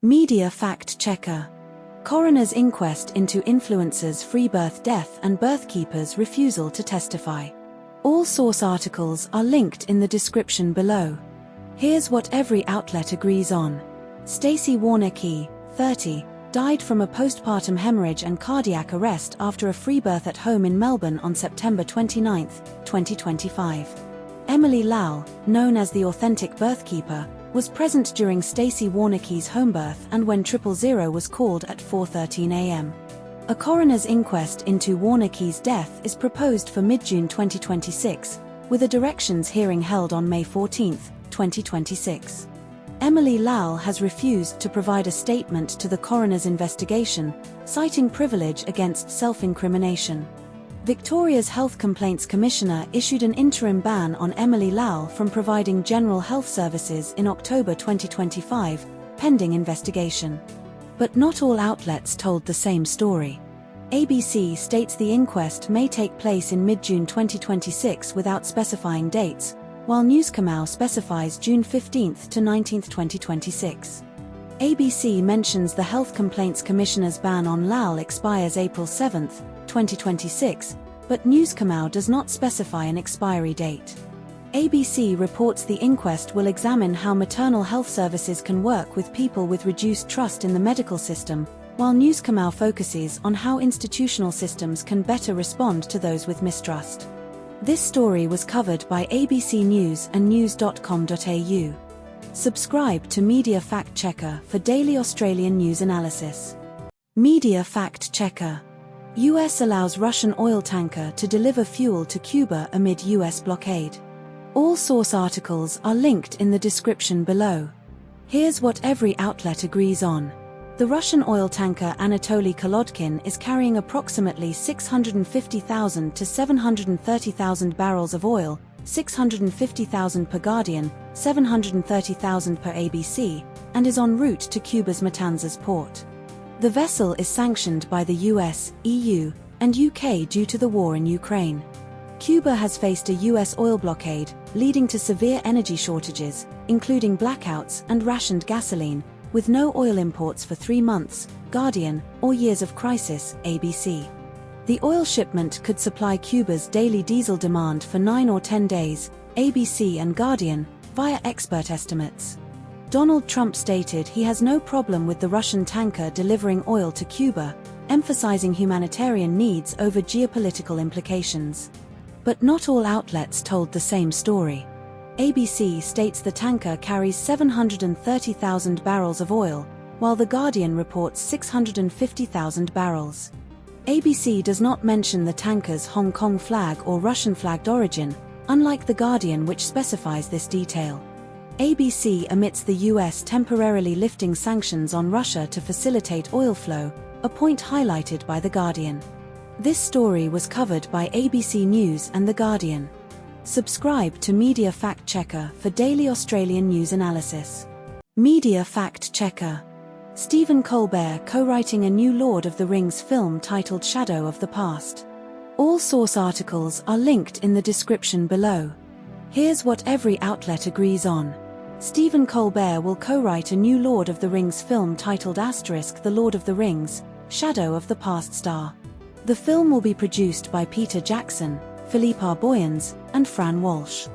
Media fact-checker. Coroner's inquest into influencers' freebirth death and birthkeeper's refusal to testify. All source articles are linked in the description below. Here's what every outlet agrees on. Stacey Warner-Key, 30, died from a postpartum hemorrhage and cardiac arrest after a freebirth at home in Melbourne on September 29, 2025. Emily Lowell, known as the authentic birthkeeper, was present during Stacey Warner-Key's homebirth and when 000 was called at 4:13 a.m. A coroner's inquest into Warner-Key's death is proposed for mid-June 2026, with a directions hearing held on May 14, 2026. Emily Lowell has refused to provide a statement to the coroner's investigation, citing privilege against self-incrimination. Victoria's Health Complaints Commissioner issued an interim ban on Emily Lowell from providing general health services in October 2025, pending investigation. But not all outlets told the same story. ABC states the inquest may take place in mid-June 2026 without specifying dates, while Newscomau specifies June 15 to 19, 2026. ABC mentions the Health Complaints Commissioner's ban on Lowell expires April 7, 2026, but Newscomau does not specify an expiry date. ABC reports the inquest will examine how maternal health services can work with people with reduced trust in the medical system, while Newscomau focuses on how institutional systems can better respond to those with mistrust. This story was covered by ABC News and news.com.au. Subscribe to Media Fact Checker for daily Australian news analysis. Media Fact Checker. US allows Russian oil tanker to deliver fuel to Cuba amid US blockade. All source articles are linked in the description below. Here's what every outlet agrees on. The Russian oil tanker Anatoly Kolodkin is carrying approximately 650,000 to 730,000 barrels of oil, 650,000 per Guardian, 730,000 per ABC, and is en route to Cuba's Matanzas port. The vessel is sanctioned by the US, EU, and UK due to the war in Ukraine. Cuba has faced a US oil blockade, leading to severe energy shortages, including blackouts and rationed gasoline, with no oil imports for 3 months, Guardian, or years of crisis, ABC. The oil shipment could supply Cuba's daily diesel demand for 9 or 10 days, ABC and Guardian, via expert estimates. Donald Trump stated he has no problem with the Russian tanker delivering oil to Cuba, emphasizing humanitarian needs over geopolitical implications. But not all outlets told the same story. ABC states the tanker carries 730,000 barrels of oil, while The Guardian reports 650,000 barrels. ABC does not mention the tanker's Hong Kong flag or Russian-flagged origin, unlike The Guardian, which specifies this detail. ABC omits the US temporarily lifting sanctions on Russia to facilitate oil flow, a point highlighted by The Guardian. This story was covered by ABC News and The Guardian. Subscribe to Media Fact Checker for daily Australian news analysis. Media Fact Checker. Stephen Colbert co-writing a new Lord of the Rings film titled Shadow of the Past. All source articles are linked in the description below. Here's what every outlet agrees on. Stephen Colbert will co-write a new Lord of the Rings film titled The Lord of the Rings, Shadow of the Past star. The film will be produced by Peter Jackson, Philippe Arboyens, and Fran Walsh.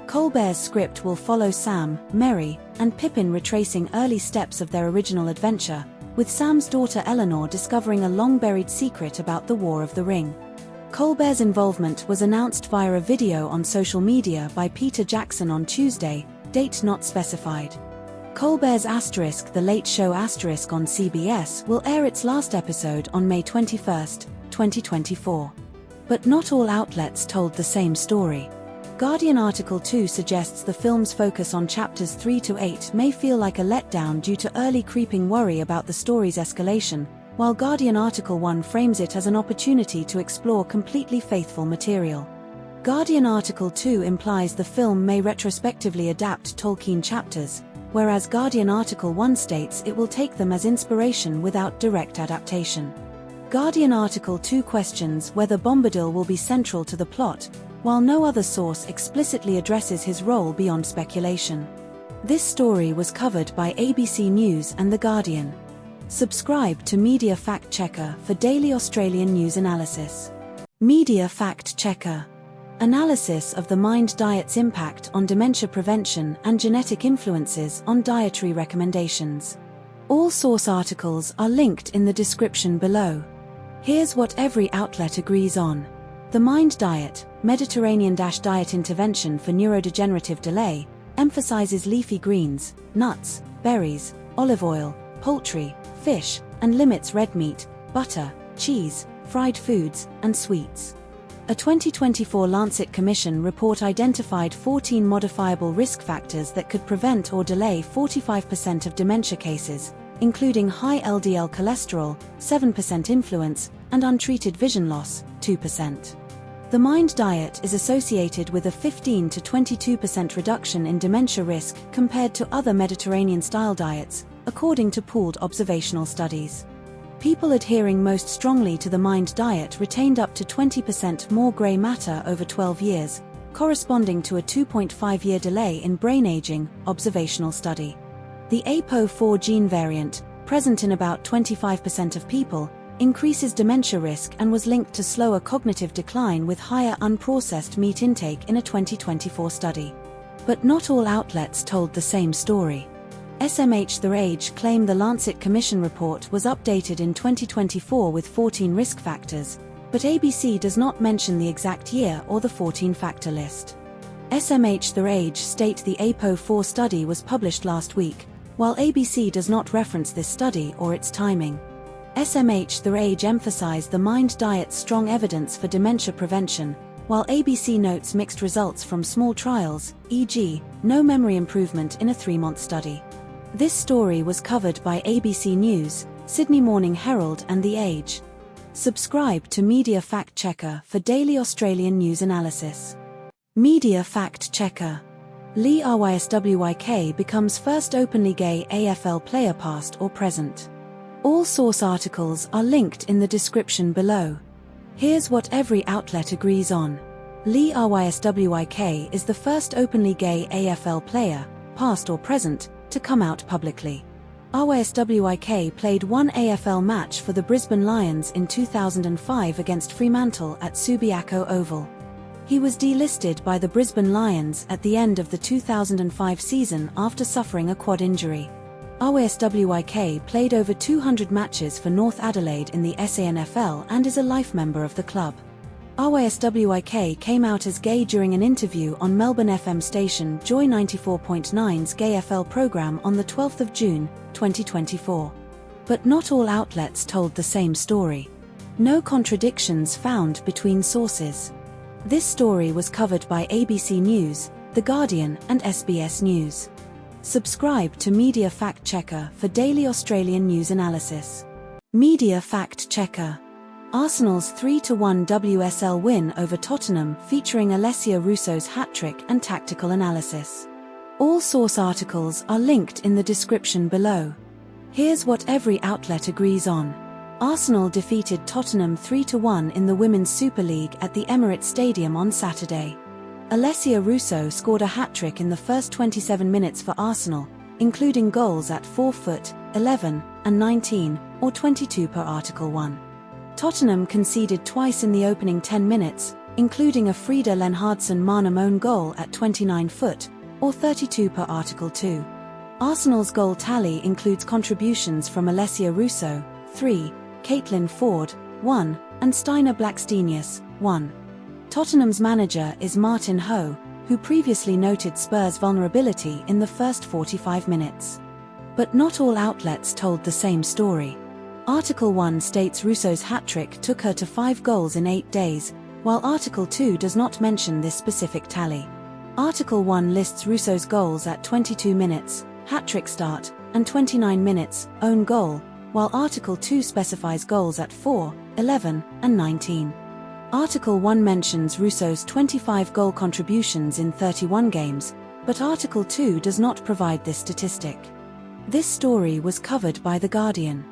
Colbert's script will follow Sam, Merry, and Pippin retracing early steps of their original adventure, with Sam's daughter Eleanor discovering a long-buried secret about the War of the Ring. Colbert's involvement was announced via a video on social media by Peter Jackson on Tuesday, date not specified. Colbert's The Late Show on CBS will air its last episode on May 21, 2024. But not all outlets told the same story. Guardian Article 2 suggests the film's focus on chapters 3 to 8 may feel like a letdown due to early creeping worry about the story's escalation, while Guardian Article 1 frames it as an opportunity to explore completely faithful material. Guardian Article 2 implies the film may retrospectively adapt Tolkien chapters, whereas Guardian Article 1 states it will take them as inspiration without direct adaptation. Guardian Article 2 questions whether Bombadil will be central to the plot, while no other source explicitly addresses his role beyond speculation. This story was covered by ABC News and The Guardian. Subscribe to Media Fact Checker for daily Australian news analysis. Media Fact Checker. Analysis of the Mind Diet's impact on dementia prevention and genetic influences on dietary recommendations. All source articles are linked in the description below. Here's what every outlet agrees on. The Mind Diet, Mediterranean diet intervention for neurodegenerative delay, emphasizes leafy greens, nuts, berries, olive oil, poultry, fish, and limits red meat, butter, cheese, fried foods, and sweets. A 2024 Lancet Commission report identified 14 modifiable risk factors that could prevent or delay 45% of dementia cases, including high LDL cholesterol, 7% influence, and untreated vision loss, 2%. The Mind Diet is associated with a 15 to 22% reduction in dementia risk compared to other Mediterranean-style diets, according to pooled observational studies. People adhering most strongly to the Mind Diet retained up to 20% more grey matter over 12 years, corresponding to a 2.5-year delay in brain aging, observational study. The APOE4 gene variant, present in about 25% of people, increases dementia risk and was linked to slower cognitive decline with higher unprocessed meat intake in a 2024 study. But not all outlets told the same story. SMH The Age claim the Lancet Commission report was updated in 2024 with 14 risk factors, but ABC does not mention the exact year or the 14-factor list. SMH The Age state the APOE4 study was published last week, while ABC does not reference this study or its timing. SMH The Age emphasize the Mind Diet's strong evidence for dementia prevention, while ABC notes mixed results from small trials, e.g., no memory improvement in a 3-month study. This story was covered by ABC News, Sydney Morning Herald and The Age. Subscribe to Media Fact Checker for daily Australian news analysis. Media Fact Checker. Leigh Ryswyk becomes first openly gay AFL player past or present. All source articles are linked in the description below. Here's what every outlet agrees on. Leigh Ryswyk is the first openly gay AFL player, past or present, to come out publicly. Ryswyk played one AFL match for the Brisbane Lions in 2005 against Fremantle at Subiaco Oval. He was delisted by the Brisbane Lions at the end of the 2005 season after suffering a quad injury. Ryswyk played over 200 matches for North Adelaide in the SANFL and is a life member of the club. Ryswyk came out as gay during an interview on Melbourne FM station Joy 94.9's Gay FL programme on the 12th of June, 2024. But not all outlets told the same story. No contradictions found between sources. This story was covered by ABC News, The Guardian and SBS News. Subscribe to Media Fact Checker for daily Australian news analysis. Media Fact Checker. Arsenal's 3-1 WSL win over Tottenham featuring Alessia Russo's hat-trick and tactical analysis. All source articles are linked in the description below. Here's what every outlet agrees on. Arsenal defeated Tottenham 3-1 in the Women's Super League at the Emirates Stadium on Saturday. Alessia Russo scored a hat-trick in the first 27 minutes for Arsenal, including goals at 4 foot, 11, and 19, or 22 per Article 1. Tottenham conceded twice in the opening 10 minutes, including a Frida Lenhardsson-Marnum own goal at 29 foot, or 32 per Article 2. Arsenal's goal tally includes contributions from Alessia Russo, 3, Caitlin Ford, 1, and Steiner Blackstenius, 1. Tottenham's manager is Martin Ho, who previously noted Spurs' vulnerability in the first 45 minutes. But not all outlets told the same story. Article 1 states Russo's hat-trick took her to 5 goals in 8 days, while Article 2 does not mention this specific tally. Article 1 lists Russo's goals at 22 minutes, hat-trick start, and 29 minutes, own goal, while Article 2 specifies goals at 4, 11, and 19. Article 1 mentions Russo's 25 goal contributions in 31 games, but Article 2 does not provide this statistic. This story was covered by The Guardian.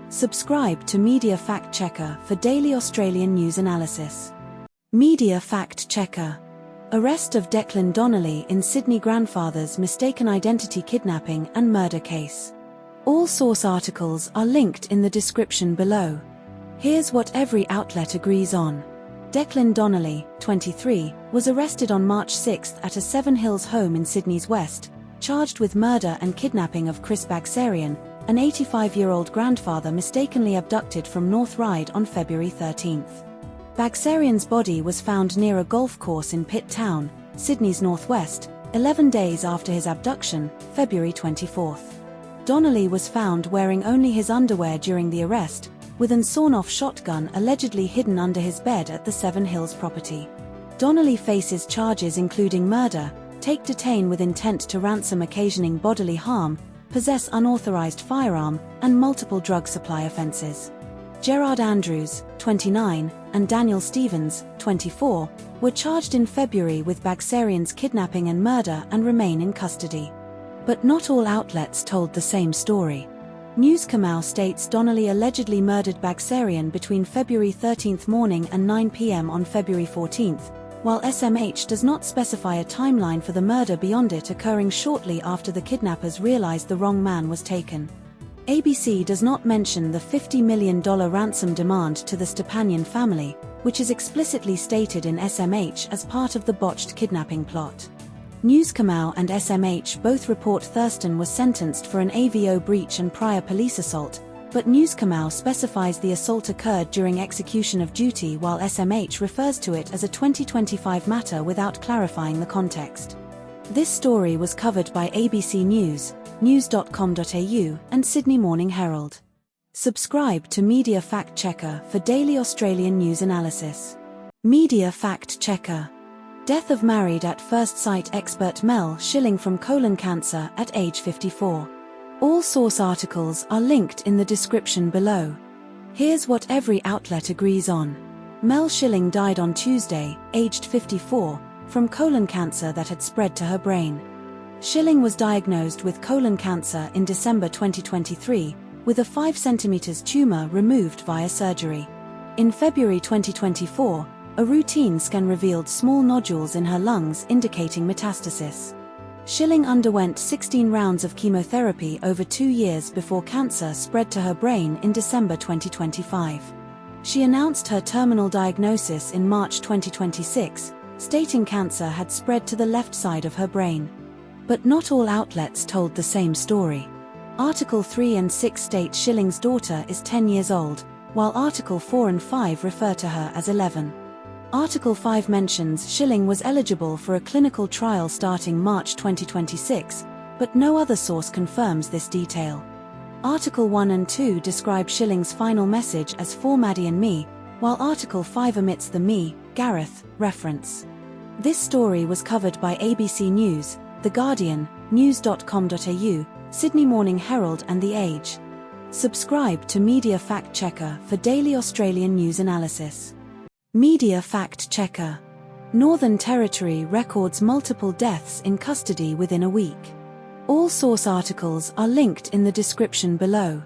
Subscribe to Media Fact Checker for daily Australian news analysis. Media Fact Checker. Arrest of Deklin Donnelly in Sydney grandfather's mistaken identity kidnapping and murder case. All source articles are linked in the description below. Here's what every outlet agrees on. Deklin Donnelly, 23, was arrested on March 6 at a Seven Hills home in Sydney's west, charged with murder and kidnapping of Chris Bagsarian, an 85-year-old grandfather mistakenly abducted from North Ryde on February 13. Bagsarian's body was found near a golf course in Pitt Town, Sydney's northwest, 11 days after his abduction, February 24. Donnelly was found wearing only his underwear during the arrest, with an sawn-off shotgun allegedly hidden under his bed at the Seven Hills property. Donnelly faces charges including murder, take detain with intent to ransom occasioning bodily harm, possess unauthorized firearm, and multiple drug supply offenses. Gerard Andrews, 29, and Daniel Stevens, 24, were charged in February with Bagsarian's kidnapping and murder and remain in custody. But not all outlets told the same story. News Kamau states Donnelly allegedly murdered Bagsarian between February 13 morning and 9 p.m. on February 14, while SMH does not specify a timeline for the murder beyond it occurring shortly after the kidnappers realized the wrong man was taken. ABC does not mention the $50 million ransom demand to the Stepanian family, which is explicitly stated in SMH as part of the botched kidnapping plot. News Kamau and SMH both report Thurston was sentenced for an AVO breach and prior police assault, but News Kamau specifies the assault occurred during execution of duty while SMH refers to it as a 2025 matter without clarifying the context. This story was covered by ABC News, news.com.au, and Sydney Morning Herald. Subscribe to Media Fact Checker for daily Australian news analysis. Media Fact Checker. Death of married at first sight expert Mel Schilling from colon cancer at age 54. All source articles are linked in the description below. Here's what every outlet agrees on. Mel Schilling died on Tuesday, aged 54, from colon cancer that had spread to her brain. Schilling was diagnosed with colon cancer in December 2023, with a 5 cm tumor removed via surgery. In February 2024, a routine scan revealed small nodules in her lungs indicating metastasis. Schilling underwent 16 rounds of chemotherapy over 2 years before cancer spread to her brain in December 2025. She announced her terminal diagnosis in March 2026, stating cancer had spread to the left side of her brain. But not all outlets told the same story. Article 3 and 6 state Schilling's daughter is 10 years old, while Article 4 and 5 refer to her as 11. Article 5 mentions Schilling was eligible for a clinical trial starting March 2026, but no other source confirms this detail. Article 1 and 2 describe Schilling's final message as "for Maddie and me," while Article 5 omits the "me, Gareth" reference. This story was covered by ABC News, The Guardian, news.com.au, Sydney Morning Herald and The Age. Subscribe to Media Fact Checker for daily Australian news analysis. Media Fact Checker. Northern Territory records multiple deaths in custody within a week. All source articles are linked in the description below.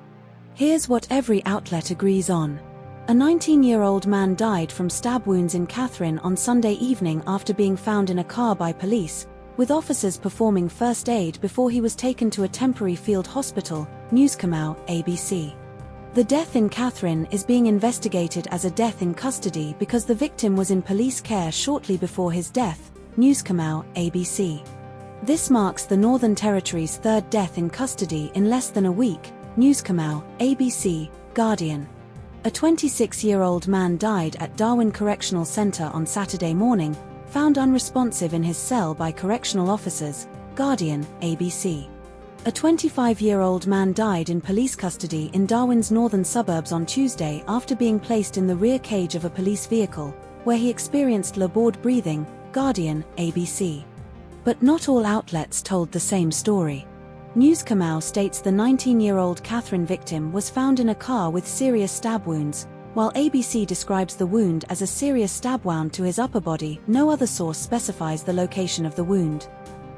Here's what every outlet agrees on. A 19-year-old man died from stab wounds in Katherine on Sunday evening after being found in a car by police, with officers performing first aid before he was taken to a temporary field hospital, News Kamau, ABC. The death in Katherine is being investigated as a death in custody because the victim was in police care shortly before his death, News Kamau, ABC. This marks the Northern Territory's third death in custody in less than a week, News Kamau, ABC, Guardian. A 26-year-old man died at Darwin Correctional Centre on Saturday morning, found unresponsive in his cell by correctional officers, Guardian, ABC. A 25-year-old man died in police custody in Darwin's northern suburbs on Tuesday after being placed in the rear cage of a police vehicle, where he experienced labored breathing, Guardian, ABC. But not all outlets told the same story. News Kamau states the 19-year-old Katherine victim was found in a car with serious stab wounds, while ABC describes the wound as a serious stab wound to his upper body. No other source specifies the location of the wound.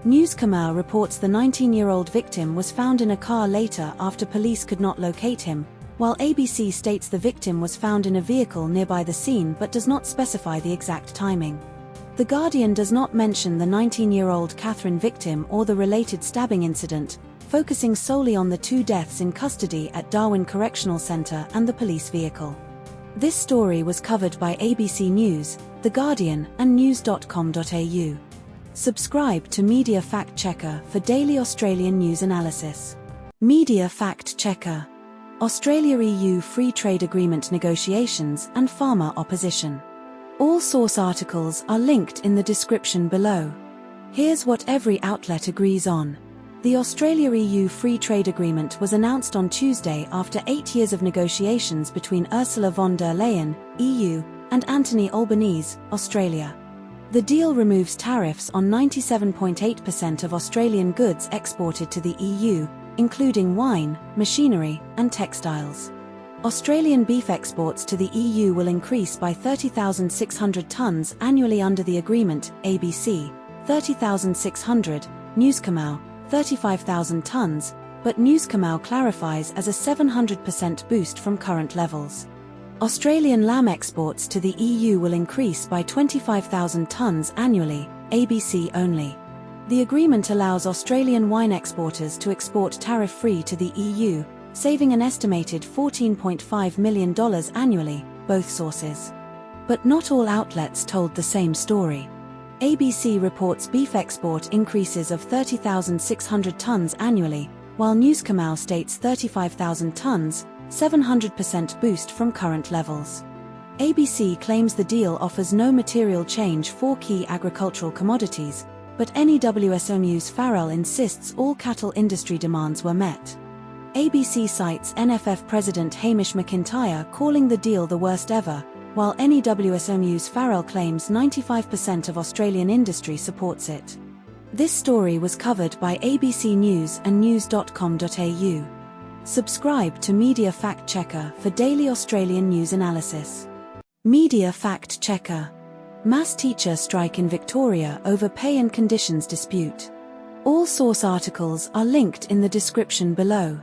News Kamau reports the 19-year-old victim was found in a car later after police could not locate him, while ABC states the victim was found in a vehicle nearby the scene but does not specify the exact timing. The Guardian does not mention the 19-year-old Catherine victim or the related stabbing incident, focusing solely on the 2 deaths in custody at Darwin Correctional Center and the police vehicle. This story was covered by ABC News, The Guardian, and news.com.au. Subscribe to Media Fact Checker for daily Australian news analysis. Media Fact Checker. Australia-EU Free Trade Agreement negotiations and farmer opposition. All source articles are linked in the description below. Here's what every outlet agrees on. The Australia-EU Free Trade Agreement was announced on Tuesday after 8 years of negotiations between Ursula von der Leyen, EU, and Anthony Albanese, Australia. The deal removes tariffs on 97.8% of Australian goods exported to the EU, including wine, machinery, and textiles. Australian beef exports to the EU will increase by 30,600 tonnes annually under the agreement, ABC, 30,600, Newskamau, 35,000 tonnes, but Newskamau clarifies as a 700% boost from current levels. Australian lamb exports to the EU will increase by 25,000 tonnes annually, ABC only. The agreement allows Australian wine exporters to export tariff-free to the EU, saving an estimated $14.5 million annually, both sources. But not all outlets told the same story. ABC reports beef export increases of 30,600 tonnes annually, while Newskamau states 35,000 tonnes, 700% boost from current levels. ABC claims the deal offers no material change for key agricultural commodities, but NEWS News Farrell insists all cattle industry demands were met. ABC cites NFF President Hamish McIntyre calling the deal the worst ever, while NEWS News Farrell claims 95% of Australian industry supports it. This story was covered by ABC News and news.com.au. Subscribe to Media Fact Checker for daily Australian news analysis. Media Fact Checker. Mass teacher strike in Victoria over pay and conditions dispute. All source articles are linked in the description below.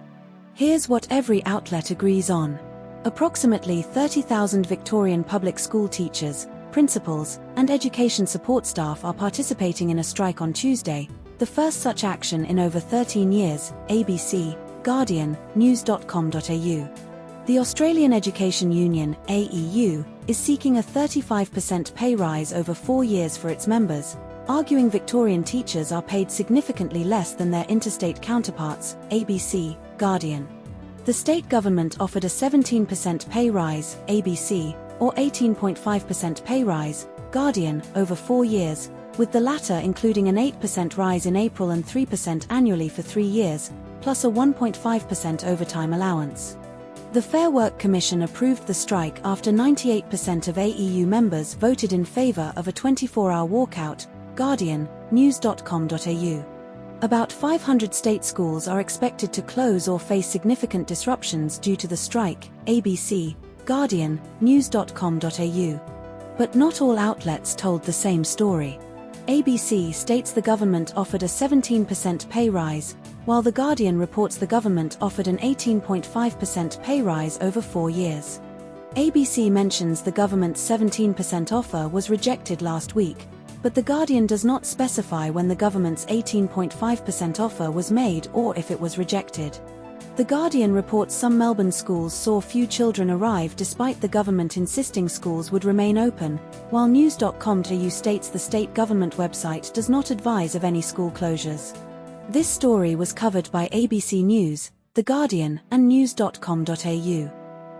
Here's what every outlet agrees on. Approximately 30,000 Victorian public school teachers, principals, and education support staff are participating in a strike on Tuesday, the first such action in over 13 years, ABC, Guardian, news.com.au. The Australian Education Union, AEU, is seeking a 35% pay rise over 4 years for its members, arguing Victorian teachers are paid significantly less than their interstate counterparts, ABC, Guardian. The state government offered a 17% pay rise, ABC, or 18.5% pay rise, Guardian, over 4 years, with the latter including an 8% rise in April and 3% annually for 3 years, plus a 1.5% overtime allowance. The Fair Work Commission approved the strike after 98% of AEU members voted in favour of a 24-hour walkout, Guardian, news.com.au. About 500 state schools are expected to close or face significant disruptions due to the strike, ABC, Guardian, news.com.au. But not all outlets told the same story. ABC states the government offered a 17% pay rise, while The Guardian reports the government offered an 18.5% pay rise over 4 years. ABC mentions the government's 17% offer was rejected last week, but The Guardian does not specify when the government's 18.5% offer was made or if it was rejected. The Guardian reports some Melbourne schools saw few children arrive despite the government insisting schools would remain open, while news.com.au states the state government website does not advise of any school closures. This story was covered by ABC News, The Guardian, and news.com.au.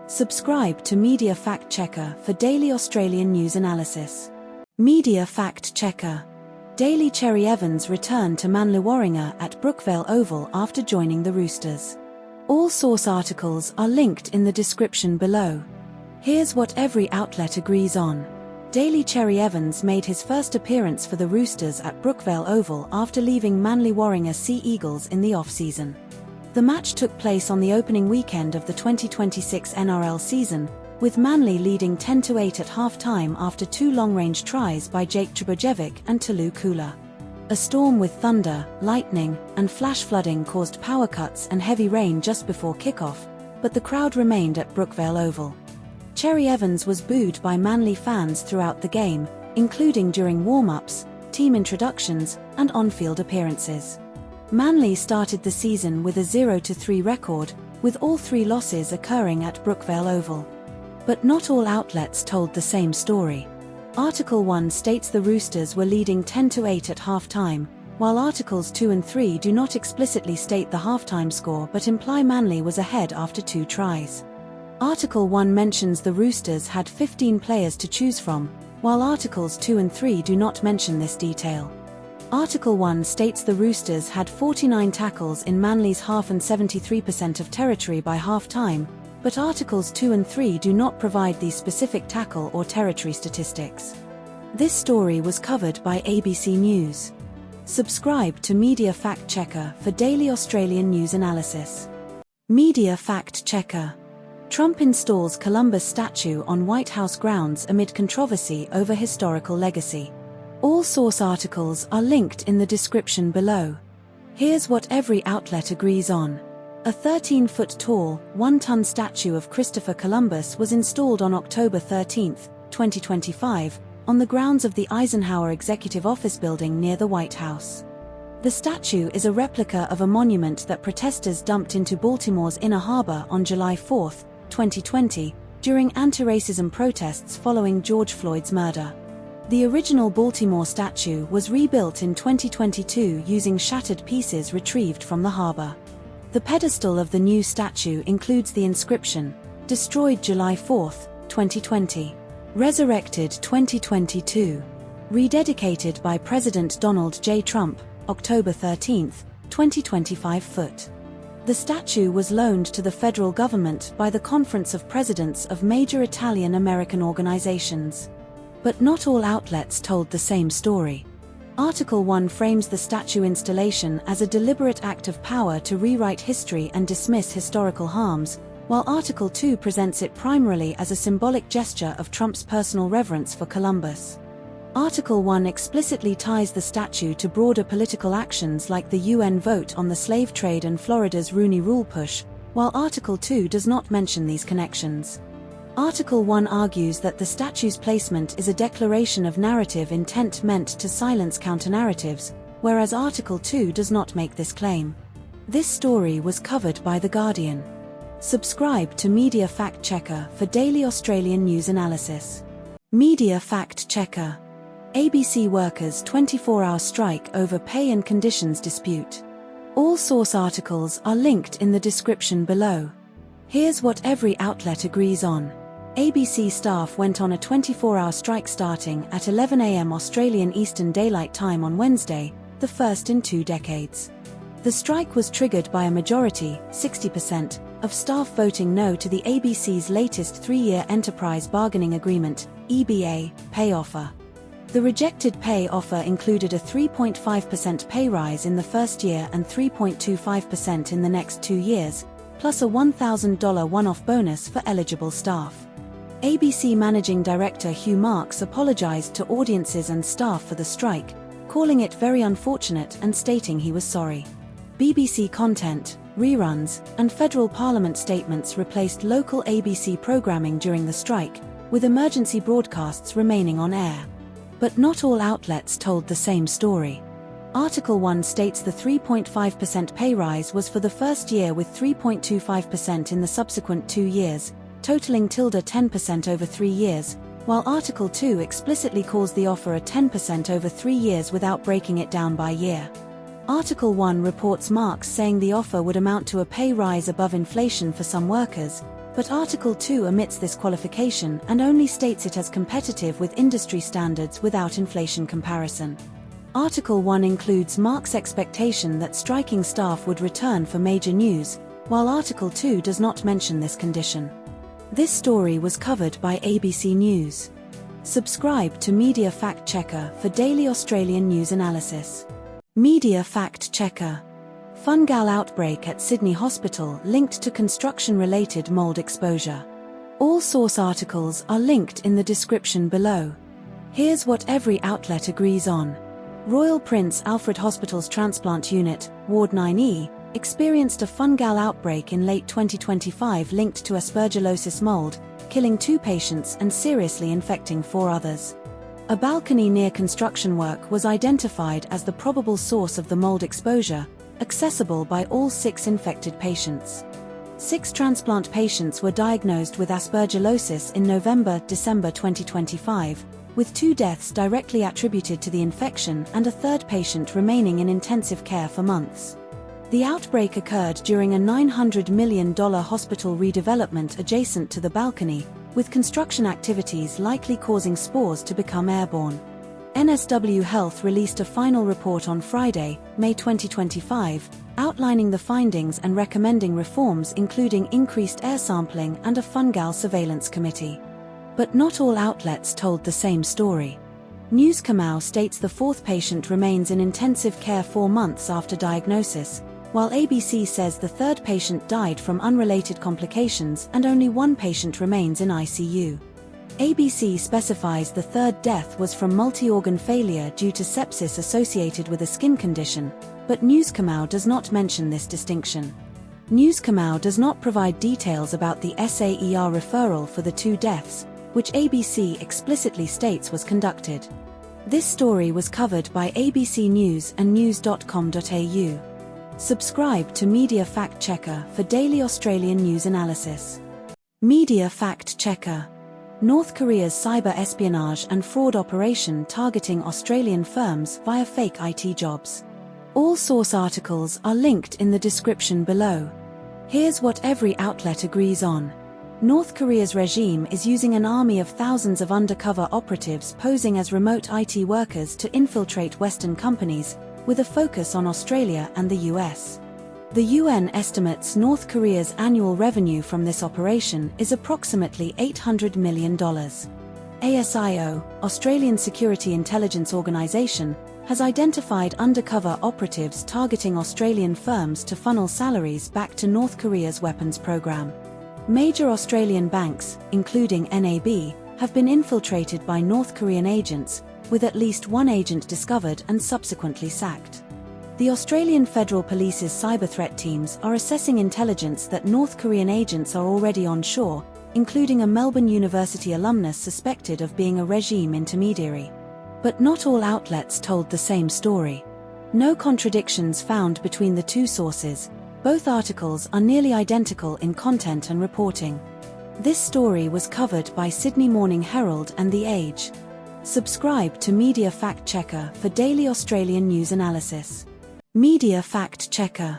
Subscribe to Media Fact Checker for daily Australian news analysis. Media Fact Checker. Daily Cherry Evans returned to Manly Warringah at Brookvale Oval after joining the Roosters. All source articles are linked in the description below. Here's what every outlet agrees on. Daily Cherry Evans made his first appearance for the Roosters at Brookvale Oval after leaving Manly Warringah Sea Eagles in the off-season. The match took place on the opening weekend of the 2026 NRL season, with Manly leading 10-8 at half-time after 2 long-range tries by Jake Trbojevic and Tulu Kula. A storm with thunder, lightning, and flash flooding caused power cuts and heavy rain just before kickoff, but the crowd remained at Brookvale Oval. Cherry Evans was booed by Manly fans throughout the game, including during warm-ups, team introductions, and on-field appearances. Manly started the season with a 0-3 record, with all 3 losses occurring at Brookvale Oval. But not all outlets told the same story. Article 1 states the Roosters were leading 10-8 at halftime, while Articles 2 and 3 do not explicitly state the halftime score but imply Manly was ahead after 2 tries. Article 1 mentions the Roosters had 15 players to choose from, while Articles 2 and 3 do not mention this detail. Article 1 states the Roosters had 49 tackles in Manly's half and 73% of territory by half-time, but Articles 2 and 3 do not provide these specific tackle or territory statistics. This story was covered by ABC News. Subscribe to Media Fact Checker for daily Australian news analysis. Media Fact Checker. Trump installs Columbus statue on White House grounds amid controversy over historical legacy. All source articles are linked in the description below. Here's what every outlet agrees on. A 13-foot-tall, 1-ton statue of Christopher Columbus was installed on October 13, 2025, on the grounds of the Eisenhower Executive Office Building near the White House. The statue is a replica of a monument that protesters dumped into Baltimore's Inner Harbor on July 4, 2020, during anti-racism protests following George Floyd's murder. The original Baltimore statue was rebuilt in 2022 using shattered pieces retrieved from the harbor. The pedestal of the new statue includes the inscription, "Destroyed July 4, 2020. Resurrected 2022. Rededicated by President Donald J. Trump, October 13, 2025 foot." The statue was loaned to the federal government by the Conference of Presidents of major Italian-American organizations. But not all outlets told the same story. Article 1 frames the statue installation as a deliberate act of power to rewrite history and dismiss historical harms, while Article 2 presents it primarily as a symbolic gesture of Trump's personal reverence for Columbus. Article 1 explicitly ties the statue to broader political actions like the UN vote on the slave trade and Florida's Rooney Rule push, while Article 2 does not mention these connections. Article 1 argues that the statue's placement is a declaration of narrative intent meant to silence counter-narratives, whereas Article 2 does not make this claim. This story was covered by The Guardian. Subscribe to Media Fact Checker for daily Australian news analysis. Media Fact Checker. ABC workers' 24-hour strike over pay and conditions dispute. All source articles are linked in the description below. Here's what every outlet agrees on. ABC staff went on a 24-hour strike starting at 11 a.m. Australian Eastern Daylight Time on Wednesday, the first in 2 decades. The strike was triggered by a majority, 60%, of staff voting no to the ABC's latest 3-year Enterprise Bargaining Agreement, EBA, pay offer. The rejected pay offer included a 3.5% pay rise in the first year and 3.25% in the next 2 years, plus a $1,000 one-off bonus for eligible staff. ABC Managing Director Hugh Marks apologized to audiences and staff for the strike, calling it very unfortunate and stating he was sorry. BBC content, reruns, and federal parliament statements replaced local ABC programming during the strike, with emergency broadcasts remaining on air. But not all outlets told the same story. Article 1 states the 3.5% pay rise was for the first year with 3.25% in the subsequent 2 years, totaling 10% over 3 years, while Article 2 explicitly calls the offer a 10% over 3 years without breaking it down by year. Article 1 reports Marks saying the offer would amount to a pay rise above inflation for some workers, but Article 2 omits this qualification and only states it as competitive with industry standards without inflation comparison. Article 1 includes Marks' expectation that striking staff would return for major news, while Article 2 does not mention this condition. This story was covered by ABC News. Subscribe to Media Fact Checker for daily Australian news analysis. Media Fact Checker. Fungal outbreak at Sydney Hospital linked to construction-related mold exposure. All source articles are linked in the description below. Here's what every outlet agrees on. Royal Prince Alfred Hospital's transplant unit, Ward 9E, experienced a fungal outbreak in late 2025 linked to aspergillosis mold, killing 2 patients and seriously infecting 4 others. A balcony near construction work was identified as the probable source of the mold exposure, accessible by all 6 infected patients. 6 transplant patients were diagnosed with aspergillosis in November-December 2025, with 2 deaths directly attributed to the infection and a 3rd patient remaining in intensive care for months. The outbreak occurred during a $900 million hospital redevelopment adjacent to the balcony, with construction activities likely causing spores to become airborne. NSW Health released a final report on Friday, May 2025, outlining the findings and recommending reforms including increased air sampling and a fungal surveillance committee. But not all outlets told the same story. News Kamau states the 4th patient remains in intensive care 4 months after diagnosis, while ABC says the 3rd patient died from unrelated complications and only 1 patient remains in ICU. ABC specifies the 3rd death was from multi-organ failure due to sepsis associated with a skin condition, but News Kamau does not mention this distinction. News Kamau does not provide details about the SAER referral for the 2 deaths, which ABC explicitly states was conducted. This story was covered by ABC News and news.com.au. Subscribe to Media Fact Checker for daily Australian news analysis. Media Fact Checker. North Korea's cyber espionage and fraud operation targeting Australian firms via fake IT jobs. All source articles are linked in the description below. Here's what every outlet agrees on. North Korea's regime is using an army of thousands of undercover operatives posing as remote IT workers to infiltrate Western companies, with a focus on Australia and the US. The UN estimates North Korea's annual revenue from this operation is approximately $800 million. ASIO, Australian Security Intelligence Organisation, has identified undercover operatives targeting Australian firms to funnel salaries back to North Korea's weapons program. Major Australian banks, including NAB, have been infiltrated by North Korean agents, with at least 1 agent discovered and subsequently sacked. The Australian Federal Police's cyber threat teams are assessing intelligence that North Korean agents are already on shore, including a Melbourne University alumnus suspected of being a regime intermediary. But not all outlets told the same story. No contradictions found between the 2 sources. Both articles are nearly identical in content and reporting. This story was covered by Sydney Morning Herald and The Age. Subscribe to Media Fact Checker for daily Australian news analysis. Media Fact Checker.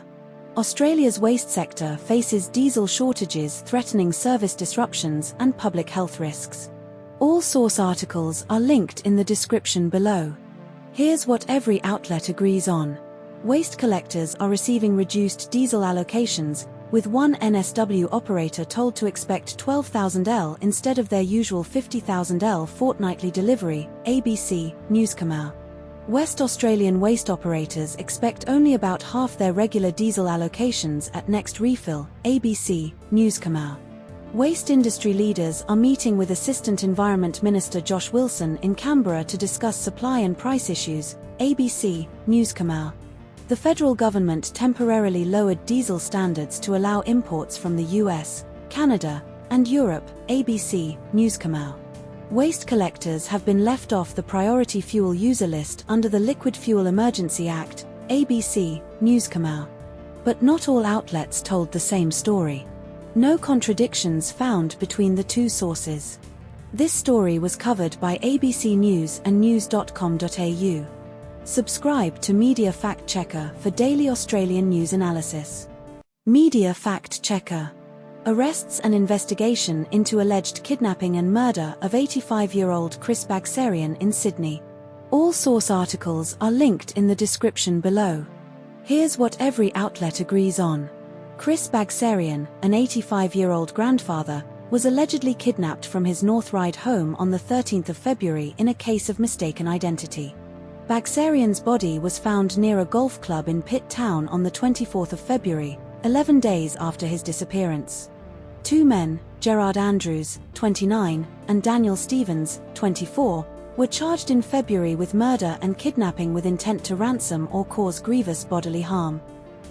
Australia's waste sector faces diesel shortages threatening service disruptions and public health risks. All source articles are linked in the description below. Here's what every outlet agrees on. Waste collectors are receiving reduced diesel allocations, with one NSW operator told to expect 12,000 L instead of their usual 50,000 L fortnightly delivery, ABC, News Kamau. West Australian waste operators expect only about half their regular diesel allocations at next refill, ABC, News Kamau. Waste industry leaders are meeting with Assistant Environment Minister Josh Wilson in Canberra to discuss supply and price issues, ABC, News Kamau. The federal government temporarily lowered diesel standards to allow imports from the US, Canada, and Europe, ABC, News Kamau. Waste collectors have been left off the Priority Fuel User List under the Liquid Fuel Emergency Act, ABC, News Kamau. But not all outlets told the same story. No contradictions found between the 2 sources. This story was covered by ABC News and news.com.au. Subscribe to Media Fact Checker for daily Australian news analysis. Media Fact Checker. Arrests and investigation into alleged kidnapping and murder of 85-year-old Chris Bagsarian in Sydney. All source articles are linked in the description below. Here's what every outlet agrees on. Chris Bagsarian, an 85-year-old grandfather, was allegedly kidnapped from his North Ryde home on the 13th of February in a case of mistaken identity. Bagsarian's body was found near a golf club in Pitt Town on the 24th of February, 11 days after his disappearance. 2 men, Gerard Andrews, 29, and Daniel Stevens, 24, were charged in February with murder and kidnapping with intent to ransom or cause grievous bodily harm.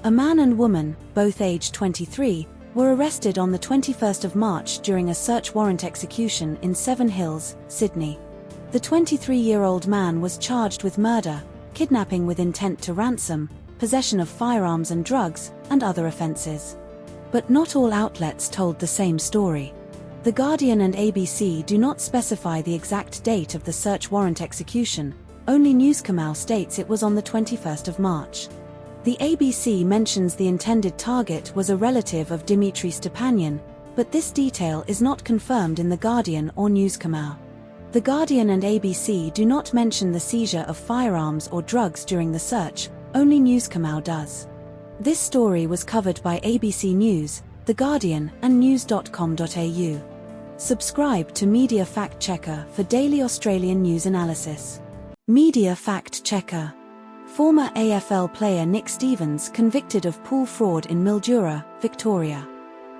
A man and woman, both aged 23, were arrested on the 21st of March during a search warrant execution in Seven Hills, Sydney. The 23-year-old man was charged with murder, kidnapping with intent to ransom, possession of firearms and drugs, and other offenses. But not all outlets told the same story. The Guardian and ABC do not specify the exact date of the search warrant execution, only Newscomau states it was on the 21st of March. The ABC mentions the intended target was a relative of Dimitri Stepanyan, but this detail is not confirmed in The Guardian or Newscomau. The Guardian and ABC do not mention the seizure of firearms or drugs during the search, only Newscomau does. This story was covered by ABC News, The Guardian, and news.com.au. Subscribe to Media Fact Checker for daily Australian news analysis. Media Fact Checker. Former AFL player Nick Stevens convicted of pool fraud in Mildura, Victoria.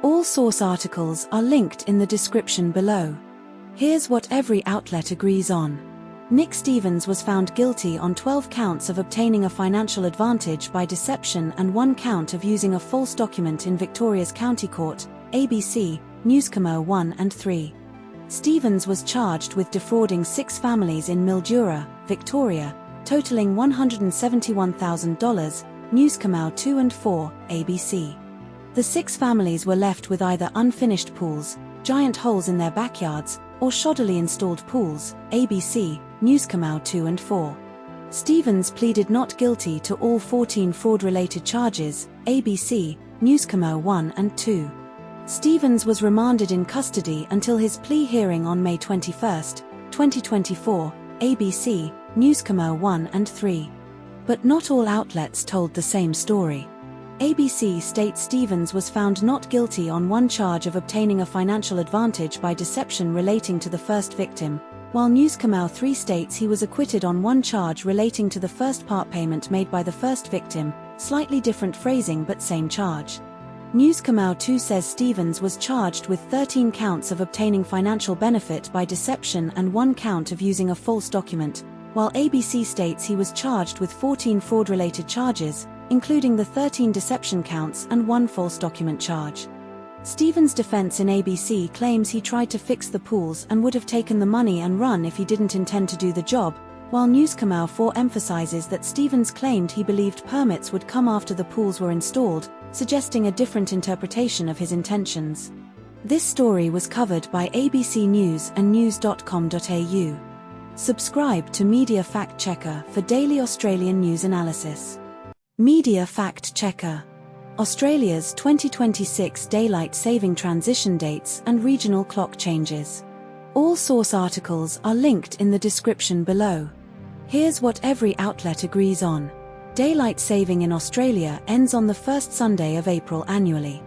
All source articles are linked in the description below. Here's what every outlet agrees on. Nick Stevens was found guilty on 12 counts of obtaining a financial advantage by deception and 1 count of using a false document in Victoria's County Court, ABC, Newscomau 1 and 3. Stevens was charged with defrauding 6 families in Mildura, Victoria, totaling $171,000, Newscomau 2 and 4, ABC. The 6 families were left with either unfinished pools, giant holes in their backyards, or shoddily installed pools, ABC, Newscomau 2 and 4. Stevens pleaded not guilty to all 14 fraud-related charges, ABC, Newscomau 1 and 2. Stevens was remanded in custody until his plea hearing on May 21, 2024, ABC, Newscomau 1 and 3. But not all outlets told the same story. ABC states Stevens was found not guilty on 1 charge of obtaining a financial advantage by deception relating to the first victim, while Newscomau 3 states he was acquitted on 1 charge relating to the first part payment made by the first victim, slightly different phrasing but same charge. Newscomau 2 says Stevens was charged with 13 counts of obtaining financial benefit by deception and 1 count of using a false document, while ABC states he was charged with 14 fraud-related charges, including the 13 deception counts and 1 false document charge. Stevens' defense in ABC claims he tried to fix the pools and would have taken the money and run if he didn't intend to do the job, while Newscomau 4 emphasizes that Stevens claimed he believed permits would come after the pools were installed, suggesting a different interpretation of his intentions. This story was covered by ABC News and news.com.au. Subscribe to Media Fact Checker for daily Australian news analysis. Media Fact Checker. Australia's 2026 daylight saving transition dates and regional clock changes. All source articles are linked in the description below. Here's what every outlet agrees on. Daylight saving in Australia ends on the first Sunday of April annually.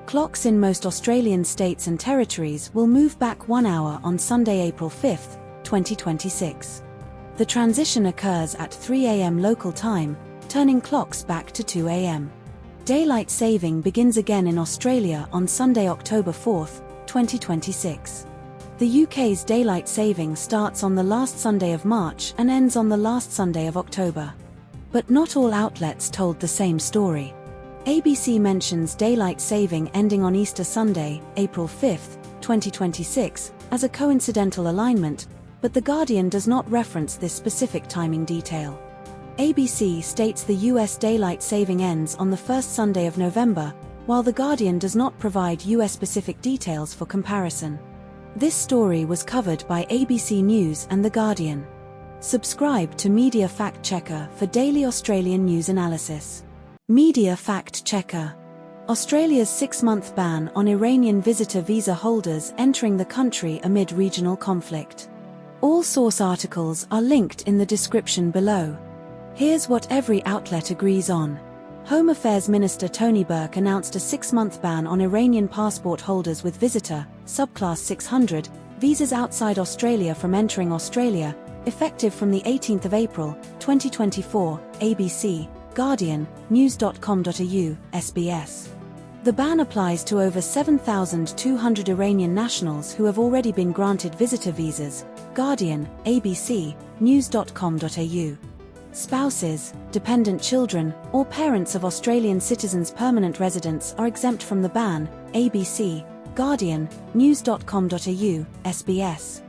Clocks in most Australian states and territories will move back 1 hour on Sunday, April 5, 2026. The transition occurs at 3 a.m. local time, turning clocks back to 2 a.m. Daylight saving begins again in Australia on Sunday, October 4, 2026. The UK's daylight saving starts on the last Sunday of March and ends on the last Sunday of October. But not all outlets told the same story. ABC mentions daylight saving ending on Easter Sunday, April 5, 2026, as a coincidental alignment, but The Guardian does not reference this specific timing detail. ABC states the US daylight saving ends on the first Sunday of November, while The Guardian does not provide US-specific details for comparison. This story was covered by ABC News and The Guardian. Subscribe to Media Fact Checker for daily Australian news analysis. Media Fact Checker. Australia's 6-month ban on Iranian visitor visa holders entering the country amid regional conflict. All source articles are linked in the description below. Here's what every outlet agrees on. Home Affairs Minister Tony Burke announced a 6-month ban on Iranian passport holders with visitor, subclass 600, visas outside Australia from entering Australia, effective from the 18th of April, 2024, ABC, Guardian, news.com.au, SBS. The ban applies to over 7,200 Iranian nationals who have already been granted visitor visas, Guardian, ABC, news.com.au. Spouses, dependent children, or parents of Australian citizens' permanent residents are exempt from the ban, ABC, Guardian, news.com.au, SBS.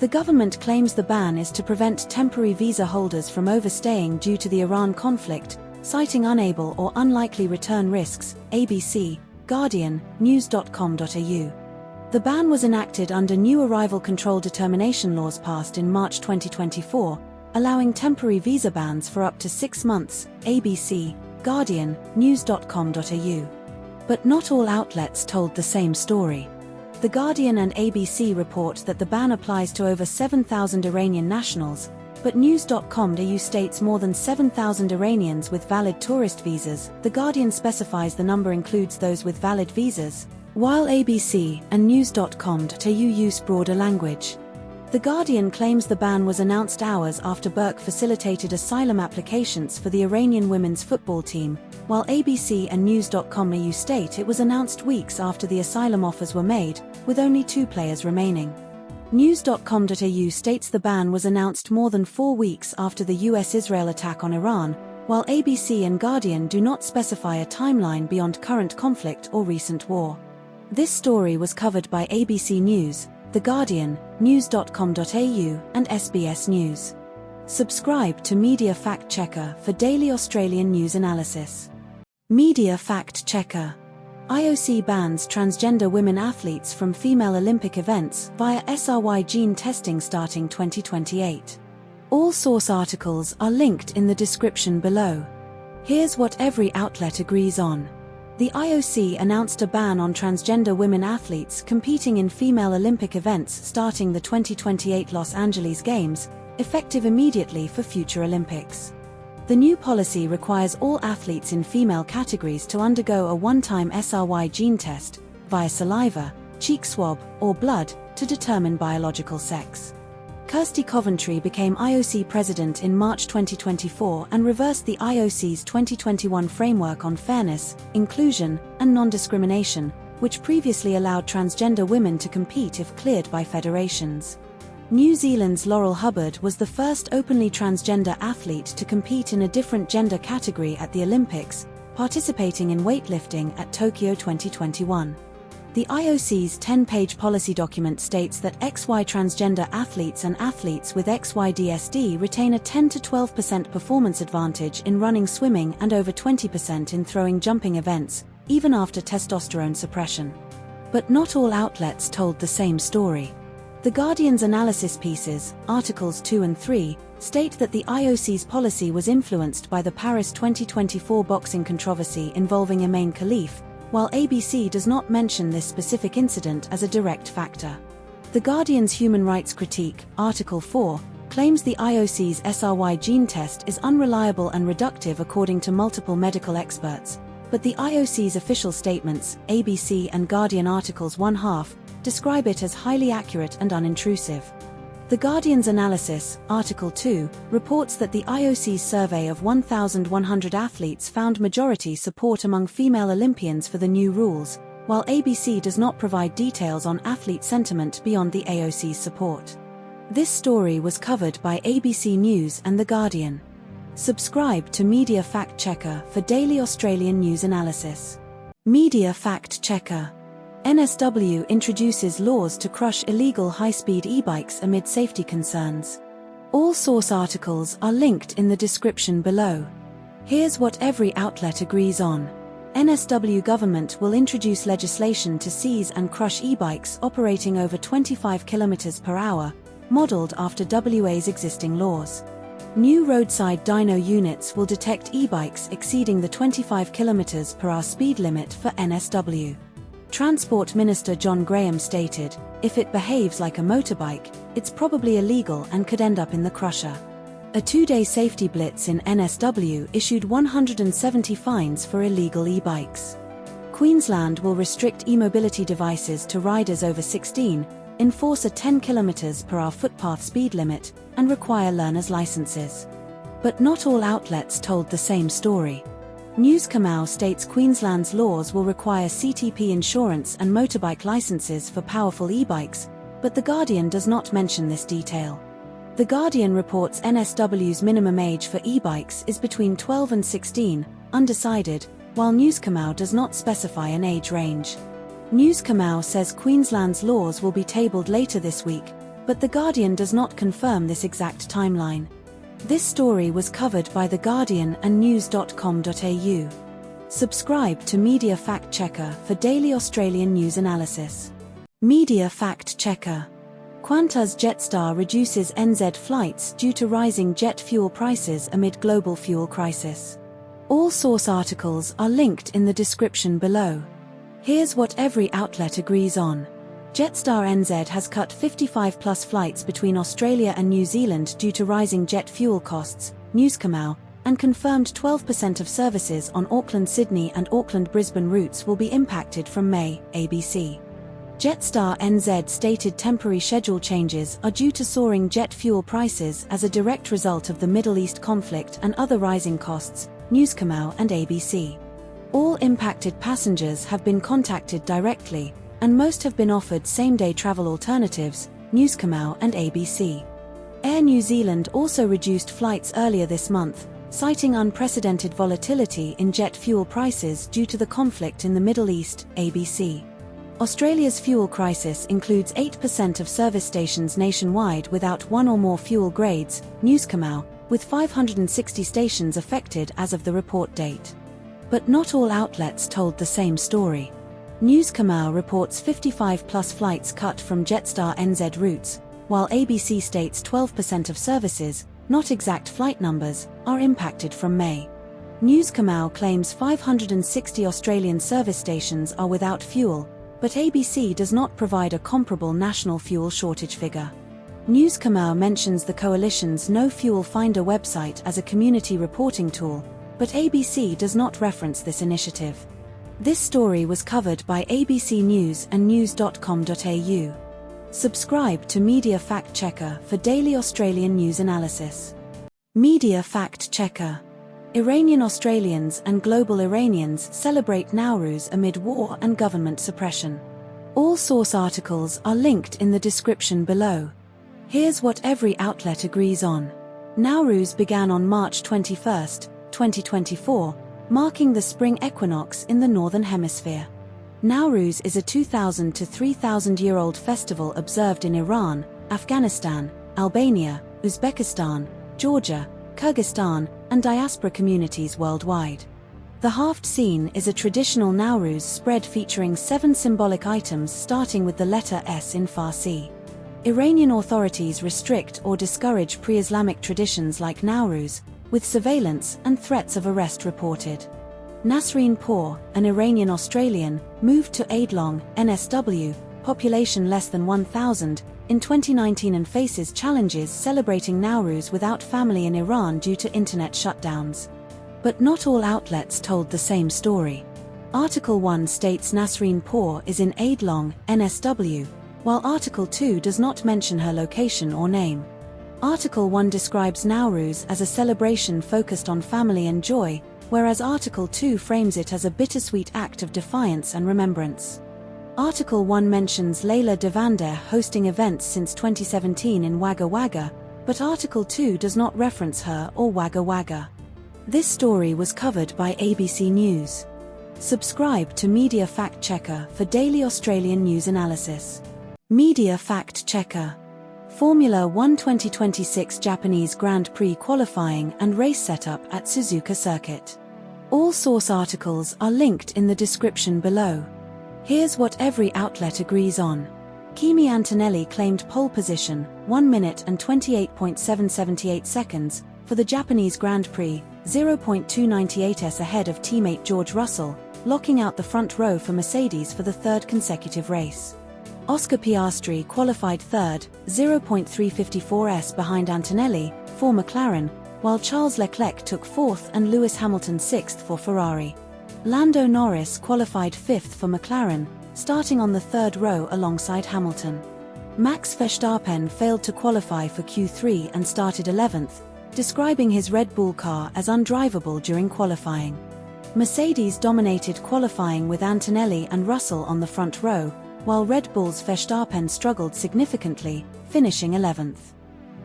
The government claims the ban is to prevent temporary visa holders from overstaying due to the Iran conflict, citing unable or unlikely return risks. ABC, Guardian, news.com.au. The ban was enacted under new arrival control determination laws passed in March 2024, allowing temporary visa bans for up to 6 months. ABC, Guardian, news.com.au. But not all outlets told the same story. The Guardian and ABC report that the ban applies to over 7,000 Iranian nationals, but news.com.au states more than 7,000 Iranians with valid tourist visas. The Guardian specifies the number includes those with valid visas, while ABC and news.com.au use broader language. The Guardian claims the ban was announced hours after Burke facilitated asylum applications for the Iranian women's football team, while ABC and news.com.au state it was announced weeks after the asylum offers were made, with only 2 players remaining. News.com.au states the ban was announced more than 4 weeks after the US-Israel attack on Iran, while ABC and Guardian do not specify a timeline beyond current conflict or recent war. This story was covered by ABC News, The Guardian, news.com.au, and SBS News. Subscribe to Media Fact Checker for daily Australian news analysis. Media Fact Checker. IOC bans transgender women athletes from female Olympic events via SRY gene testing starting 2028. All source articles are linked in the description below. Here's what every outlet agrees on. The IOC announced a ban on transgender women athletes competing in female Olympic events starting the 2028 Los Angeles Games, effective immediately for future Olympics. The new policy requires all athletes in female categories to undergo a one-time SRY gene test, via saliva, cheek swab, or blood, to determine biological sex. Kirsty Coventry became IOC president in March 2024 and reversed the IOC's 2021 framework on fairness, inclusion, and non-discrimination, which previously allowed transgender women to compete if cleared by federations. New Zealand's Laurel Hubbard was the first openly transgender athlete to compete in a different gender category at the Olympics, participating in weightlifting at Tokyo 2021. The IOC's 10-page policy document states that XY transgender athletes and athletes with XYDSD retain a 10 to 12% performance advantage in running, swimming, and over 20% in throwing, jumping events, even after testosterone suppression. But not all outlets told the same story. The Guardian's analysis pieces, Articles 2 and 3, state that the IOC's policy was influenced by the Paris 2024 boxing controversy involving Imane Khalif, while ABC does not mention this specific incident as a direct factor. The Guardian's human rights critique, Article 4, claims the IOC's SRY gene test is unreliable and reductive according to multiple medical experts, but the IOC's official statements, ABC and Guardian Articles 1/2, describe it as highly accurate and unintrusive. The Guardian's analysis, Article 2, reports that the IOC's survey of 1,100 athletes found majority support among female Olympians for the new rules, while ABC does not provide details on athlete sentiment beyond the AOC's support. This story was covered by ABC News and The Guardian. Subscribe to Media Fact Checker for daily Australian news analysis. Media Fact Checker. NSW introduces laws to crush illegal high-speed e-bikes amid safety concerns. All source articles are linked in the description below. Here's what every outlet agrees on. NSW government will introduce legislation to seize and crush e-bikes operating over 25 km per hour, modeled after WA's existing laws. New roadside dyno units will detect e-bikes exceeding the 25 km per hour speed limit for NSW. Transport Minister John Graham stated, "If it behaves like a motorbike, it's probably illegal and could end up in the crusher." A 2-day safety blitz in NSW issued 170 fines for illegal e-bikes. Queensland will restrict e-mobility devices to riders over 16, enforce a 10 km per hour footpath speed limit, and require learners' licenses. But not all outlets told the same story. News Kamau states Queensland's laws will require CTP insurance and motorbike licenses for powerful e-bikes, but The Guardian does not mention this detail. The Guardian reports NSW's minimum age for e-bikes is between 12 and 16, undecided, while News Kamau does not specify an age range. News Kamau says Queensland's laws will be tabled later this week, But The Guardian does not confirm this exact timeline. This story was covered by The Guardian and news.com.au. Subscribe to Media Fact Checker for daily Australian news analysis. Media Fact Checker. Qantas Jetstar reduces NZ flights due to rising jet fuel prices amid global fuel crisis. All source articles are linked in the description below. Here's what every outlet agrees on. Jetstar NZ has cut 55+ flights between Australia and New Zealand due to rising jet fuel costs, Newscomau, and confirmed 12% of services on Auckland-Sydney and Auckland-Brisbane routes will be impacted from May, ABC. Jetstar NZ stated temporary schedule changes are due to soaring jet fuel prices as a direct result of the Middle East conflict and other rising costs, Newscomau and ABC. All impacted passengers have been contacted directly, and most have been offered same-day travel alternatives, Newscomau and ABC. Air New Zealand also reduced flights earlier this month, citing unprecedented volatility in jet fuel prices due to the conflict in the Middle East, ABC. Australia's fuel crisis includes 8% of service stations nationwide without one or more fuel grades, Newscomau, with 560 stations affected as of the report date. But not all outlets told the same story. Newscomau reports 55+ flights cut from Jetstar NZ routes, while ABC states 12% of services, not exact flight numbers, are impacted from May. Newscomau claims 560 Australian service stations are without fuel, but ABC does not provide a comparable national fuel shortage figure. Newscomau mentions the coalition's No Fuel Finder website as a community reporting tool, but ABC does not reference this initiative. This story was covered by ABC News and news.com.au. Subscribe to Media Fact Checker for daily Australian news analysis. Media Fact Checker. Iranian Australians and global Iranians celebrate Nowruz amid war and government suppression. All source articles are linked in the description below. Here's what every outlet agrees on. Nowruz began on March 21, 2024, marking the spring equinox in the Northern Hemisphere. Nowruz is a 2,000 to 3,000-year-old festival observed in Iran, Afghanistan, Albania, Uzbekistan, Georgia, Kyrgyzstan, and diaspora communities worldwide. The Haft scene is a traditional Nowruz spread featuring 7 symbolic items starting with the letter S in Farsi. Iranian authorities restrict or discourage pre-Islamic traditions like Nowruz, with surveillance and threats of arrest reported. Nasreen Kaur, an Iranian Australian, moved to Aidlong, NSW, population less than 1,000, in 2019 and faces challenges celebrating Nowruz without family in Iran due to internet shutdowns. But not all outlets told the same story. Article 1 states Nasreen Kaur is in Aidlong, NSW, while Article 2 does not mention her location or name. Article 1 describes Nowruz as a celebration focused on family and joy, whereas Article 2 frames it as a bittersweet act of defiance and remembrance. Article 1 mentions Leila Devander hosting events since 2017 in Wagga Wagga, but Article 2 does not reference her or Wagga Wagga. This story was covered by ABC News. Subscribe to Media Fact Checker for daily Australian news analysis. Media Fact Checker. Formula 1 2026 Japanese Grand Prix qualifying and race setup at Suzuka Circuit. All source articles are linked in the description below. Here's what every outlet agrees on. Kimi Antonelli claimed pole position, 1 minute and 28.778 seconds, for the Japanese Grand Prix, 0.298s ahead of teammate George Russell, locking out the front row for Mercedes for the third consecutive race. Oscar Piastri qualified third, 0.354s behind Antonelli, for McLaren, while Charles Leclerc took fourth and Lewis Hamilton sixth for Ferrari. Lando Norris qualified fifth for McLaren, starting on the third row alongside Hamilton. Max Verstappen failed to qualify for Q3 and started 11th, describing his Red Bull car as undrivable during qualifying. Mercedes dominated qualifying with Antonelli and Russell on the front row, while Red Bull's Verstappen struggled significantly, finishing 11th.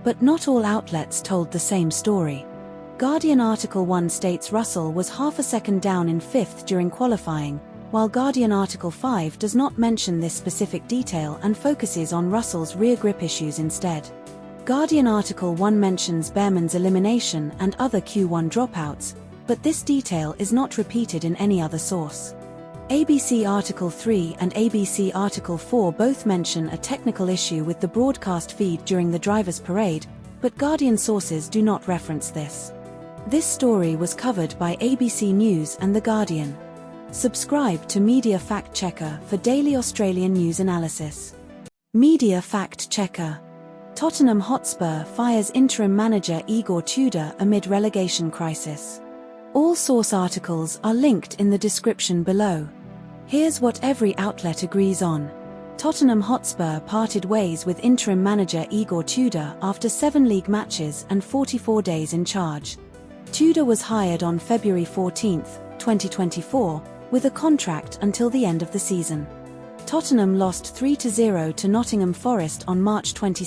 But not all outlets told the same story. Guardian Article 1 states Russell was half a second down in 5th during qualifying, while Guardian Article 5 does not mention this specific detail and focuses on Russell's rear grip issues instead. Guardian Article 1 mentions Behrman's elimination and other Q1 dropouts, but this detail is not repeated in any other source. ABC Article 3 and ABC Article 4 both mention a technical issue with the broadcast feed during the drivers' parade, but Guardian sources do not reference this. This story was covered by ABC News and The Guardian. Subscribe to Media Fact Checker for daily Australian news analysis. Media Fact Checker. Tottenham Hotspur fires interim manager Igor Tudor amid relegation crisis. All source articles are linked in the description below. Here's what every outlet agrees on. Tottenham Hotspur parted ways with interim manager Igor Tudor after 7 league matches and 44 days in charge. Tudor was hired on February 14, 2024, with a contract until the end of the season. Tottenham lost 3-0 to Nottingham Forest on March 22,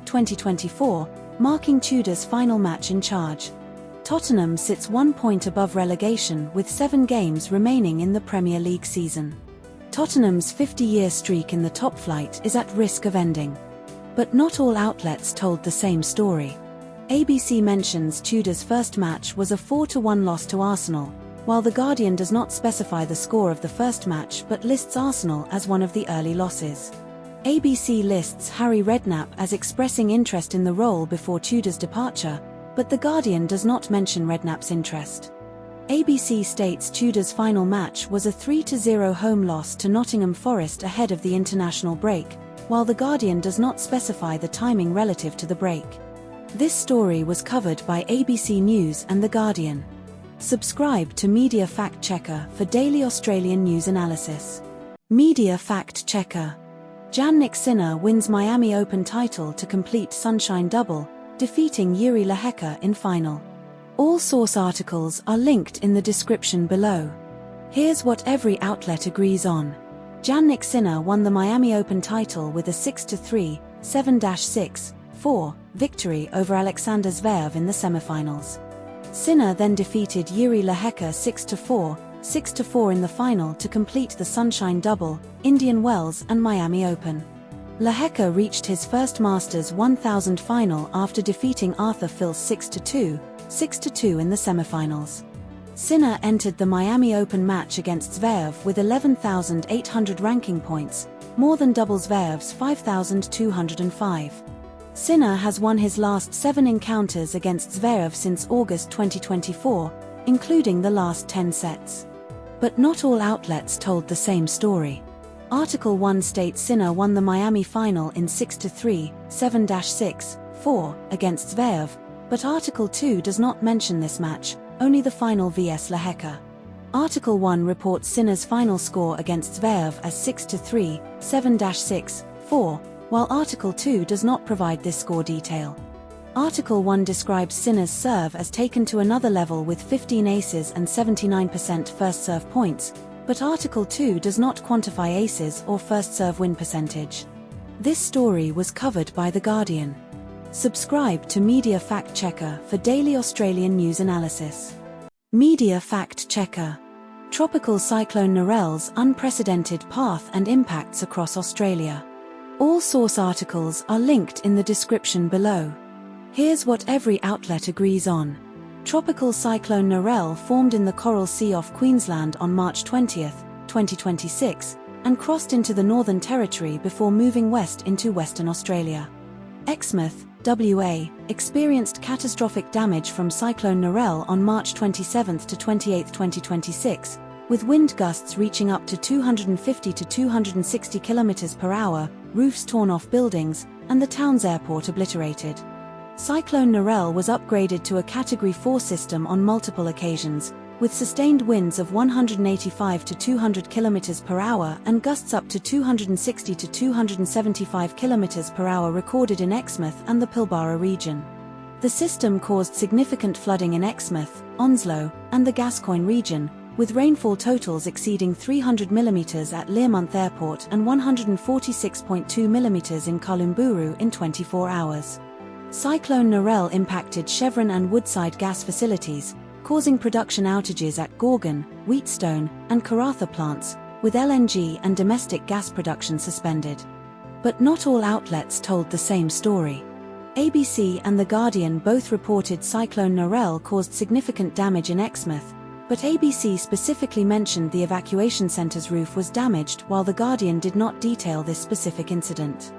2024, marking Tudor's final match in charge. Tottenham sits 1 point above relegation with 7 games remaining in the Premier League season. Tottenham's 50-year streak in the top flight is at risk of ending. But not all outlets told the same story. ABC mentions Tudor's first match was a 4-1 loss to Arsenal, while The Guardian does not specify the score of the first match but lists Arsenal as one of the early losses. ABC lists Harry Redknapp as expressing interest in the role before Tudor's departure, but The Guardian does not mention Redknapp's interest. ABC states Tudor's final match was a 3-0 home loss to Nottingham Forest ahead of the international break, while The Guardian does not specify the timing relative to the break. This story was covered by ABC News and The Guardian. Subscribe to Media Fact Checker for daily Australian news analysis. Media Fact Checker. Jannik Sinner wins Miami Open title to complete Sunshine Double, defeating Jiri Lehecka in final. All source articles are linked in the description below. Here's what every outlet agrees on. Jannik Sinner won the Miami Open title with a 6-3, 7-6, 4 victory over Alexander Zverev in the semifinals. Sinner then defeated Jiri Lehecka 6-4, 6-4 in the final to complete the Sunshine Double, Indian Wells and Miami Open. Lehecka reached his first Masters 1000 final after defeating Arthur Fils 6-2, 6-2 in the semifinals. Sinner entered the Miami Open match against Zverev with 11,800 ranking points, more than double Zverev's 5,205. Sinner has won his last 7 encounters against Zverev since August 2024, including the last 10 sets. But not all outlets told the same story. Article 1 states Sinner won the Miami final in 6-3, 7-6, 4 against Zverev, but Article 2 does not mention this match, only the final vs Lehecka. Article 1 reports Sinner's final score against Zverev as 6-3, 7-6, 4, while Article 2 does not provide this score detail. Article 1 describes Sinner's serve as taken to another level with 15 aces and 79% first serve points, but Article 2 does not quantify aces or first serve win percentage. This story was covered by The Guardian. Subscribe to Media Fact Checker for daily Australian news analysis. Media Fact Checker. Tropical Cyclone Narelle's unprecedented path and impacts across Australia. All source articles are linked in the description below. Here's what every outlet agrees on. Tropical Cyclone Narelle formed in the Coral Sea off Queensland on March 20, 2026, and crossed into the Northern Territory before moving west into Western Australia. Exmouth, WA, experienced catastrophic damage from Cyclone Narelle on March 27 to 28, 2026, with wind gusts reaching up to 250 to 260 km per hour, roofs torn off buildings, and the town's airport obliterated. Cyclone Narelle was upgraded to a Category 4 system on multiple occasions, with sustained winds of 185 to 200 km per hour and gusts up to 260 to 275 km per hour recorded in Exmouth and the Pilbara region. The system caused significant flooding in Exmouth, Onslow, and the Gascoyne region, with rainfall totals exceeding 300 mm at Learmonth Airport and 146.2 mm in Kalumburu in 24 hours. Cyclone Narelle impacted Chevron and Woodside gas facilities, causing production outages at Gorgon, Wheatstone, and Karratha plants, with LNG and domestic gas production suspended. But not all outlets told the same story. ABC and The Guardian both reported Cyclone Narelle caused significant damage in Exmouth, but ABC specifically mentioned the evacuation center's roof was damaged, while The Guardian did not detail this specific incident.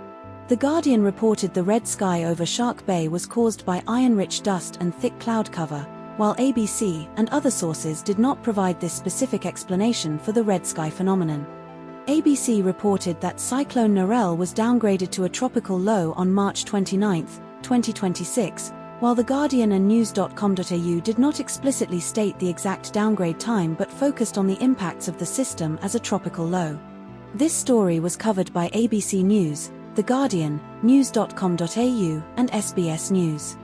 The Guardian reported the red sky over Shark Bay was caused by iron-rich dust and thick cloud cover, while ABC and other sources did not provide this specific explanation for the red sky phenomenon. ABC reported that Cyclone Narelle was downgraded to a tropical low on March 29, 2026, while The Guardian and news.com.au did not explicitly state the exact downgrade time but focused on the impacts of the system as a tropical low. This story was covered by ABC News, The Guardian, news.com.au, and SBS News.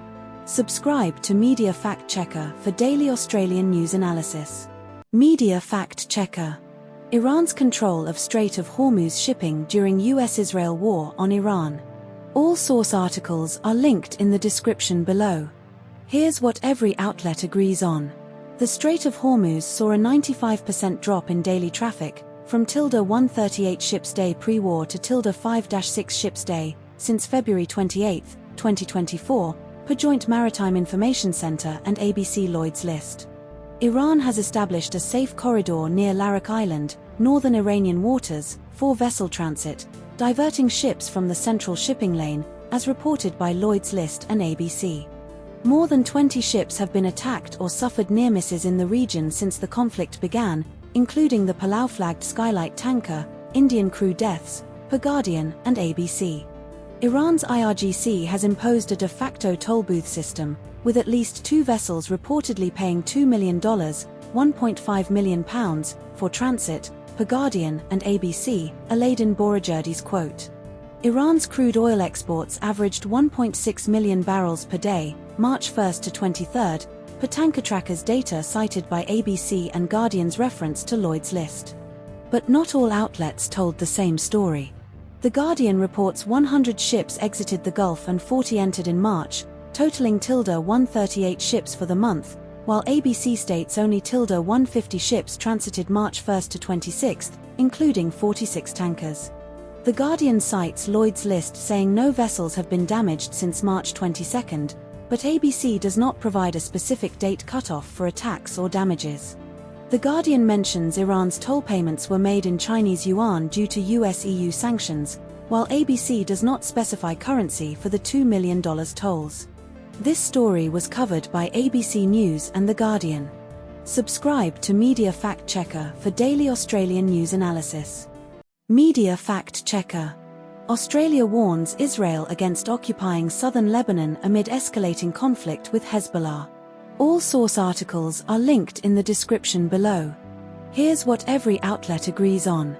Subscribe to Media Fact Checker for daily Australian news analysis. Media Fact Checker. Iran's control of Strait of Hormuz shipping during US-Israel war on Iran. All source articles are linked in the description below. Here's what every outlet agrees on. The Strait of Hormuz saw a 95% drop in daily traffic, from -138 ships day pre-war to -5-6 ships day, since February 28, 2024, per Joint Maritime Information Center and ABC Lloyd's List. Iran has established a safe corridor near Larak Island, northern Iranian waters, for vessel transit, diverting ships from the central shipping lane, as reported by Lloyd's List and ABC. More than 20 ships have been attacked or suffered near misses in the region since the conflict began, including the Palau-flagged Skylight tanker, Indian crew deaths, per Guardian and ABC. Iran's IRGC has imposed a de facto toll booth system, with at least 2 vessels reportedly paying $2 million, £1.5 million, for transit, per Guardian and ABC, Aladdin Borajerdi's quote. Iran's crude oil exports averaged 1.6 million barrels per day, March 1 to 23, per Tanker Tracker's data cited by ABC and Guardian's reference to Lloyd's List. But not all outlets told the same story. The Guardian reports 100 ships exited the Gulf and 40 entered in March, totaling 138 ships for the month, while ABC states only 150 ships transited March 1 to 26, including 46 tankers. The Guardian cites Lloyd's List saying no vessels have been damaged since March 22, but ABC does not provide a specific date cutoff for attacks or damages. The Guardian mentions Iran's toll payments were made in Chinese yuan due to US-EU sanctions, while ABC does not specify currency for the $2 million tolls. This story was covered by ABC News and The Guardian. Subscribe to Media Fact Checker for daily Australian news analysis. Media Fact Checker. Australia warns Israel against occupying southern Lebanon amid escalating conflict with Hezbollah. All source articles are linked in the description below. Here's what every outlet agrees on.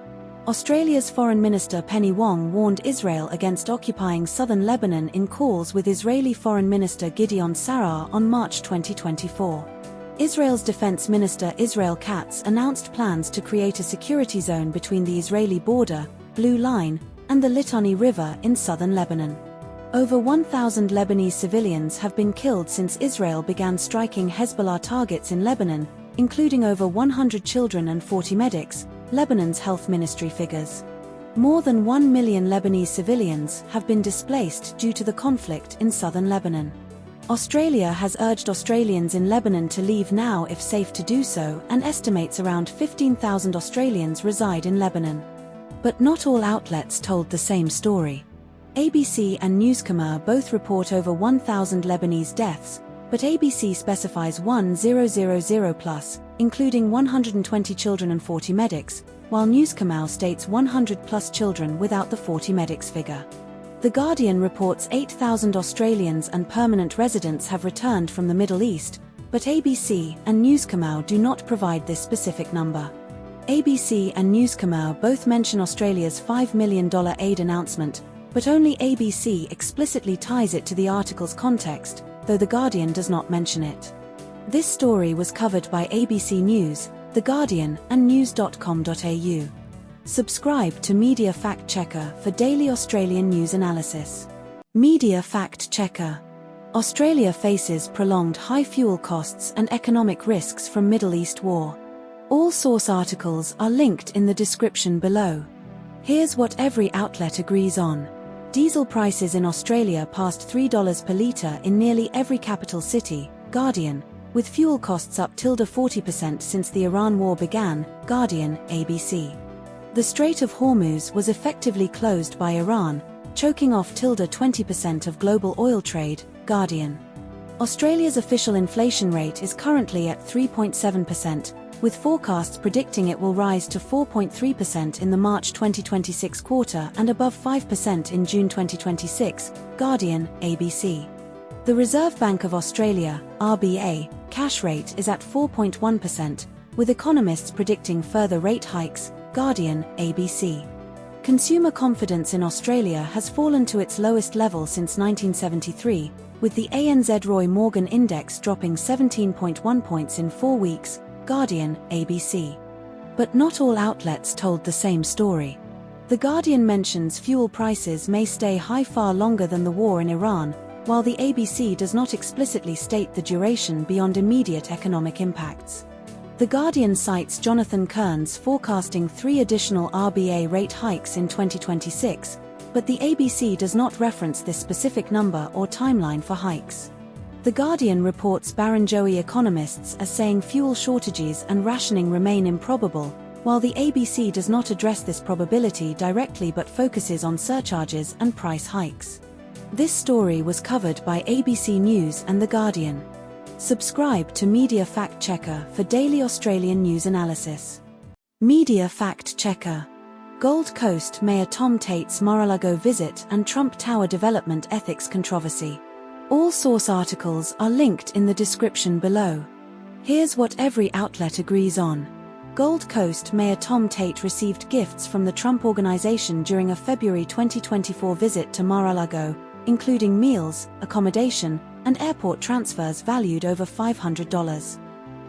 Australia's Foreign Minister Penny Wong warned Israel against occupying southern Lebanon in calls with Israeli Foreign Minister Gideon Saar on March 2024. Israel's Defense Minister Israel Katz announced plans to create a security zone between the Israeli border, Blue Line, and the Litani River in southern Lebanon. Over 1,000 Lebanese civilians have been killed since Israel began striking Hezbollah targets in Lebanon, including over 100 children and 40 medics, Lebanon's health ministry figures. More than 1 million Lebanese civilians have been displaced due to the conflict in southern Lebanon. Australia has urged Australians in Lebanon to leave now if safe to do so, and estimates around 15,000 Australians reside in Lebanon. But not all outlets told the same story. ABC and Newscomer both report over 1,000 Lebanese deaths, but ABC specifies 1,000+, including 120 children and 40 medics, while Newscomer states 100+ children without the 40 medics figure. The Guardian reports 8,000 Australians and permanent residents have returned from the Middle East, but ABC and Newscomer do not provide this specific number. ABC and Newscomer both mention Australia's $5 million aid announcement, but only ABC explicitly ties it to the article's context, though The Guardian does not mention it. This story was covered by ABC News, The Guardian, and news.com.au. Subscribe to Media Fact Checker for daily Australian news analysis. Media Fact Checker. Australia faces prolonged high fuel costs and economic risks from Middle East war. All source articles are linked in the description below. Here's what every outlet agrees on. Diesel prices in Australia passed $3 per litre in nearly every capital city, Guardian, with fuel costs up 40% since the Iran war began, Guardian, ABC. The Strait of Hormuz was effectively closed by Iran, choking off 20% of global oil trade, Guardian. Australia's official inflation rate is currently at 3.7%, with forecasts predicting it will rise to 4.3% in the March 2026 quarter and above 5% in June 2026, Guardian, ABC. The Reserve Bank of Australia, RBA, cash rate is at 4.1%, with economists predicting further rate hikes, Guardian, ABC. Consumer confidence in Australia has fallen to its lowest level since 1973, with the ANZ Roy Morgan Index dropping 17.1 points in 4 weeks, Guardian, ABC. But not all outlets told the same story. The Guardian mentions fuel prices may stay high far longer than the war in Iran, while the ABC does not explicitly state the duration beyond immediate economic impacts. The Guardian cites Jonathan Kearns forecasting 3 additional RBA rate hikes in 2026, but the ABC does not reference this specific number or timeline for hikes. The Guardian reports Barrenjoey economists as saying fuel shortages and rationing remain improbable, while the ABC does not address this probability directly but focuses on surcharges and price hikes. This story was covered by ABC News and The Guardian. Subscribe to Media Fact Checker for daily Australian news analysis. Media Fact Checker. Gold Coast Mayor Tom Tate's Mar-a-Lago visit and Trump Tower development ethics controversy. All source articles are linked in the description below. Here's what every outlet agrees on. Gold Coast Mayor Tom Tate received gifts from the Trump Organization during a February 2024 visit to Mar-a-Lago, including meals, accommodation, and airport transfers valued over $500.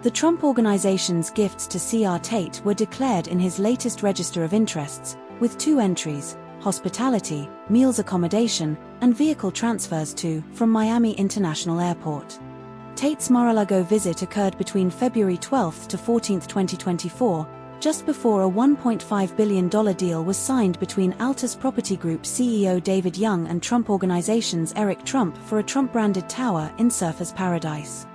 The Trump Organization's gifts to CR Tate were declared in his latest register of interests, with 2 entries: hospitality, meals accommodation, and vehicle transfers to, from Miami International Airport. Tate's Mar-a-Lago visit occurred between February 12 to 14, 2024, just before a $1.5 billion deal was signed between Altus Property Group CEO David Young and Trump Organization's Eric Trump for a Trump-branded tower in Surfers Paradise.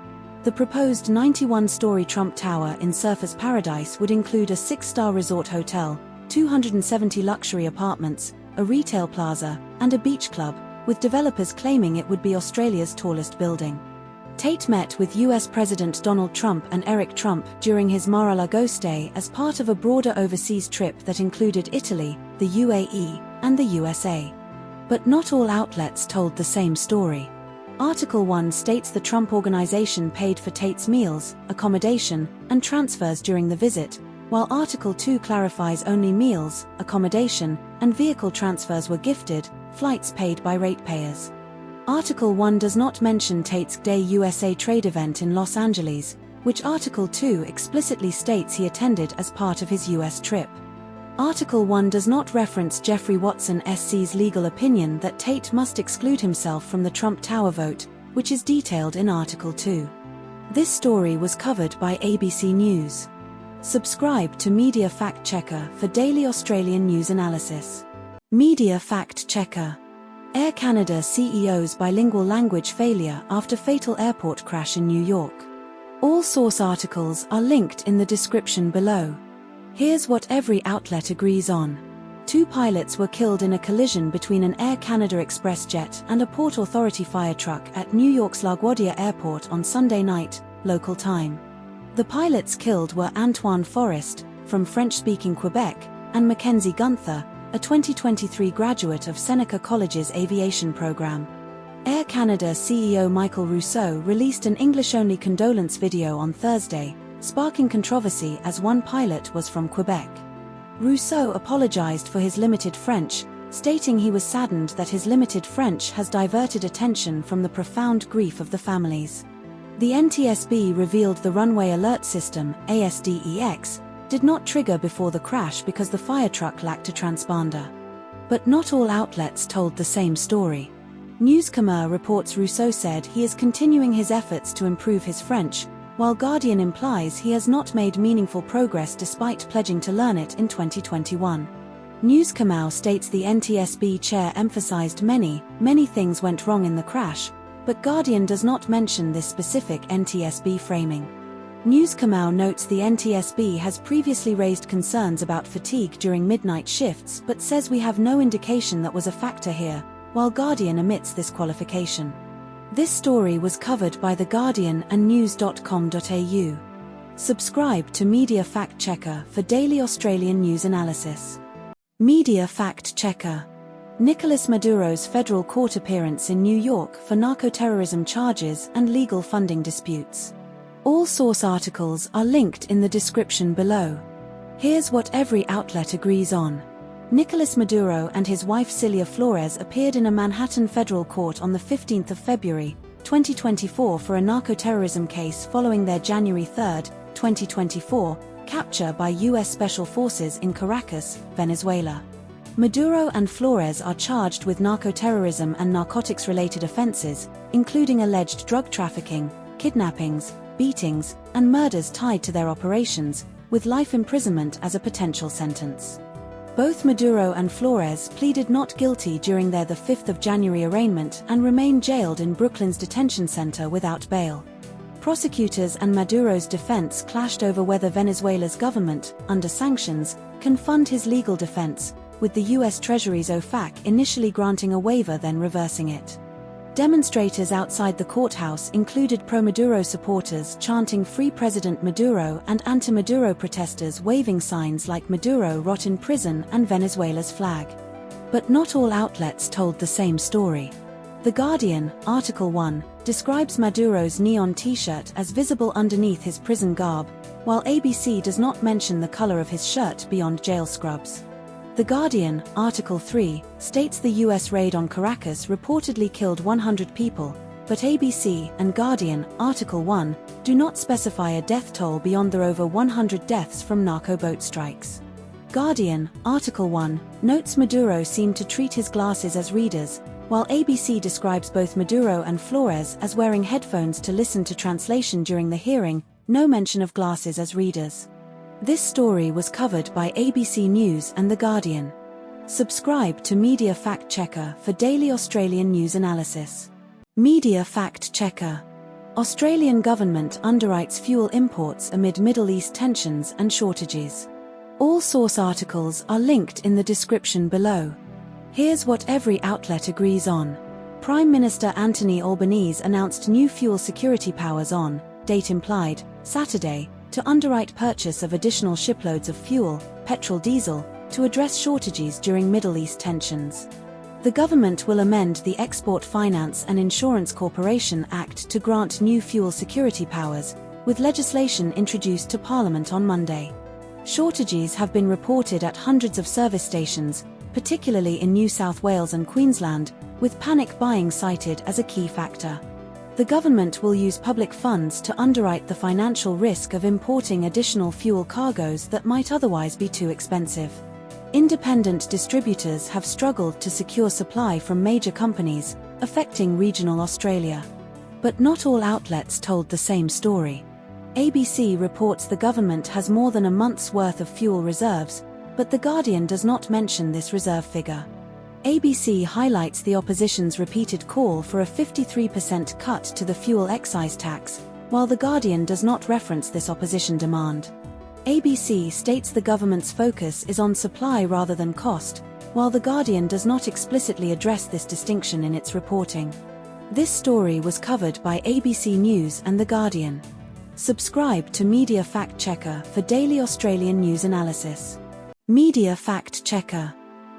The proposed 91-story Trump Tower in Surfers Paradise would include a 6-star resort hotel, 270 luxury apartments, a retail plaza, and a beach club, with developers claiming it would be Australia's tallest building. Tate met with US President Donald Trump and Eric Trump during his Mar-a-Lago stay as part of a broader overseas trip that included Italy, the UAE, and the USA. But not all outlets told the same story. Article 1 states the Trump Organization paid for Tate's meals, accommodation, and transfers during the visit, while Article 2 clarifies only meals, accommodation, and vehicle transfers were gifted, flights paid by ratepayers. Article 1 does not mention Tate's Day USA trade event in Los Angeles, which Article 2 explicitly states he attended as part of his US trip. Article 1 does not reference Jeffrey Watson SC's legal opinion that Tate must exclude himself from the Trump Tower vote, which is detailed in Article 2. This story was covered by ABC News. Subscribe to Media Fact Checker for daily Australian news analysis. Media Fact Checker. Air Canada CEO's bilingual language failure after fatal airport crash in New York. All source articles are linked in the description below. Here's what every outlet agrees on. 2 pilots were killed in a collision between an Air Canada Express jet and a Port Authority fire truck at New York's LaGuardia Airport on Sunday night, local time. The pilots killed were Antoine Forrest, from French-speaking Quebec, and Mackenzie Gunther, a 2023 graduate of Seneca College's aviation program. Air Canada CEO Michael Rousseau released an English-only condolence video on Thursday, sparking controversy as one pilot was from Quebec. Rousseau apologized for his limited French, stating he was saddened that his limited French has diverted attention from the profound grief of the families. The NTSB revealed the runway alert system, ASDEX, did not trigger before the crash because the fire truck lacked a transponder. But not all outlets told the same story. Newscomer reports Russo said he is continuing his efforts to improve his French, while Guardian implies he has not made meaningful progress despite pledging to learn it in 2021. Newscomer states the NTSB chair emphasized many things went wrong in the crash, but Guardian does not mention this specific NTSB framing. Newscomer notes the NTSB has previously raised concerns about fatigue during midnight shifts but says we have no indication that was a factor here, while Guardian omits this qualification. This story was covered by The Guardian and news.com.au. Subscribe to Media Fact Checker for daily Australian news analysis. Media Fact Checker. Nicolas Maduro's federal court appearance in New York for narco-terrorism charges and legal funding disputes. All source articles are linked in the description below. Here's what every outlet agrees on. Nicolas Maduro and his wife Cilia Flores appeared in a Manhattan federal court on the 15th of February, 2024 for a narco-terrorism case following their January 3, 2024, capture by U.S. Special Forces in Caracas, Venezuela. Maduro and Flores are charged with narco-terrorism and narcotics-related offenses, including alleged drug trafficking, kidnappings, beatings, and murders tied to their operations, with life imprisonment as a potential sentence. Both Maduro and Flores pleaded not guilty during their 5 January arraignment and remain jailed in Brooklyn's detention center without bail. Prosecutors and Maduro's defense clashed over whether Venezuela's government, under sanctions, can fund his legal defense, with the U.S. Treasury's OFAC initially granting a waiver then reversing it. Demonstrators outside the courthouse included pro-Maduro supporters chanting "Free President Maduro" and anti-Maduro protesters waving signs like "Maduro rot in prison" and Venezuela's flag. But not all outlets told the same story. The Guardian, Article 1, describes Maduro's neon t-shirt as visible underneath his prison garb, while ABC does not mention the color of his shirt beyond jail scrubs. The Guardian, Article 3, states the U.S. raid on Caracas reportedly killed 100 people, but ABC and Guardian, Article 1, do not specify a death toll beyond the over 100 deaths from narco boat strikes. Guardian, Article 1, notes Maduro seemed to treat his glasses as readers, while ABC describes both Maduro and Flores as wearing headphones to listen to translation during the hearing, no mention of glasses as readers. This story was covered by ABC News and The Guardian. Subscribe to Media Fact Checker for daily Australian news analysis. Media Fact Checker. Australian government underwrites fuel imports amid Middle East tensions and shortages. All source articles are linked in the description below. Here's what every outlet agrees on. Prime Minister Anthony Albanese announced new fuel security powers on, date implied, Saturday, to underwrite purchase of additional shiploads of fuel, petrol diesel, to address shortages during Middle East tensions. The government will amend the Export Finance and Insurance Corporation Act to grant new fuel security powers, with legislation introduced to Parliament on Monday. Shortages have been reported at hundreds of service stations, particularly in New South Wales and Queensland, with panic buying cited as a key factor. The government will use public funds to underwrite the financial risk of importing additional fuel cargoes that might otherwise be too expensive. Independent distributors have struggled to secure supply from major companies, affecting regional Australia. But not all outlets told the same story. ABC reports the government has more than a month's worth of fuel reserves, but The Guardian does not mention this reserve figure. ABC highlights the opposition's repeated call for a 53% cut to the fuel excise tax, while The Guardian does not reference this opposition demand. ABC states the government's focus is on supply rather than cost, while The Guardian does not explicitly address this distinction in its reporting. This story was covered by ABC News and The Guardian. Subscribe to Media Fact Checker for daily Australian news analysis. Media Fact Checker.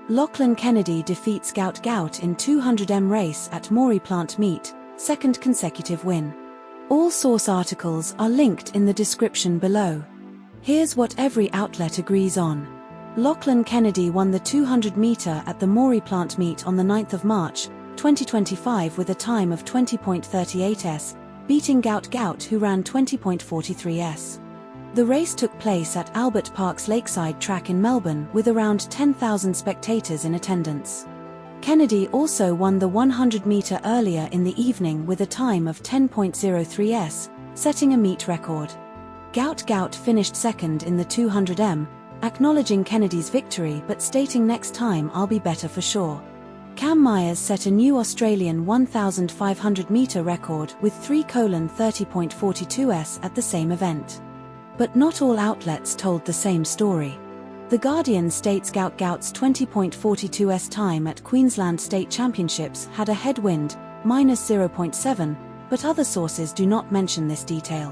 Lachlan Kennedy defeats Gout in 200m race at Moree Plant Meet, second consecutive win. All source articles are linked in the description below. Here's what every outlet agrees on. Lachlan Kennedy won the 200-meter at the Moree Plant Meet on the 9th of March, 2025 with a time of 20.38s, beating Gout who ran 20.43s. The race took place at Albert Park's Lakeside track in Melbourne with around 10,000 spectators in attendance. Kennedy also won the 100-meter earlier in the evening with a time of 10.03s, setting a meet record. Gout finished second in the 200m, acknowledging Kennedy's victory but stating next time I'll be better for sure. Cam Myers set a new Australian 1,500-meter record with 3:30.42s at the same event. But not all outlets told the same story. The Guardian states Gout's 20.42s time at Queensland State Championships had a headwind, -0.7, but other sources do not mention this detail.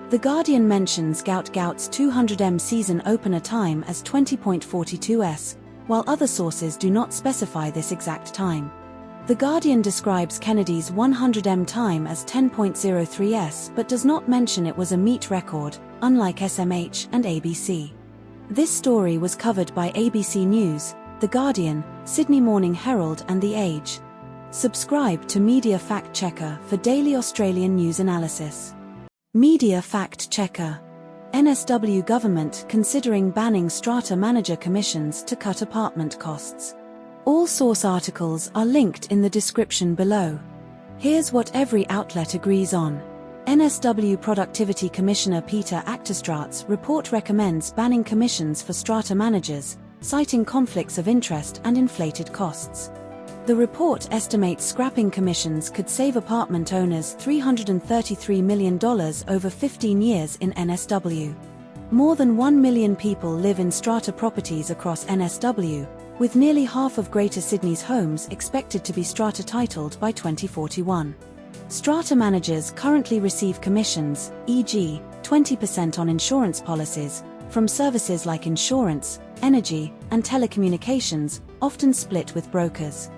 The Guardian mentions Gout's 200m season opener time as 20.42s, while other sources do not specify this exact time. The Guardian describes Kennedy's 100m time as 10.03s but does not mention it was a meet record, unlike SMH and ABC. This story was covered by ABC News, The Guardian, Sydney Morning Herald and The Age. Subscribe to Media Fact Checker for daily Australian news analysis. Media Fact Checker. NSW government considering banning strata manager commissions to cut apartment costs. All source articles are linked in the description below. Here's what every outlet agrees on. NSW Productivity Commissioner Peter Achterstraat's report recommends banning commissions for strata managers, citing conflicts of interest and inflated costs. The report estimates scrapping commissions could save apartment owners $333 million over 15 years in NSW. More than 1 million people live in strata properties across NSW, with nearly half of Greater Sydney's homes expected to be strata titled by 2041. Strata managers currently receive commissions, e.g., 20% on insurance policies, from services like insurance, energy, and telecommunications, often split with brokers.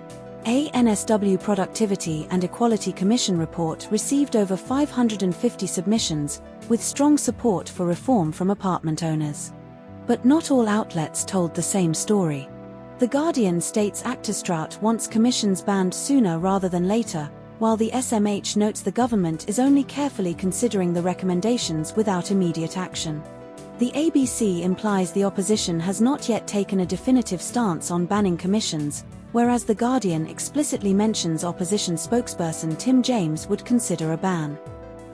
A NSW Productivity and Equality Commission report received over 550 submissions, with strong support for reform from apartment owners. But not all outlets told the same story. The Guardian states Achterstraat wants commissions banned sooner rather than later, while the SMH notes the government is only carefully considering the recommendations without immediate action. The ABC implies the opposition has not yet taken a definitive stance on banning commissions, whereas The Guardian explicitly mentions opposition spokesperson Tim James would consider a ban.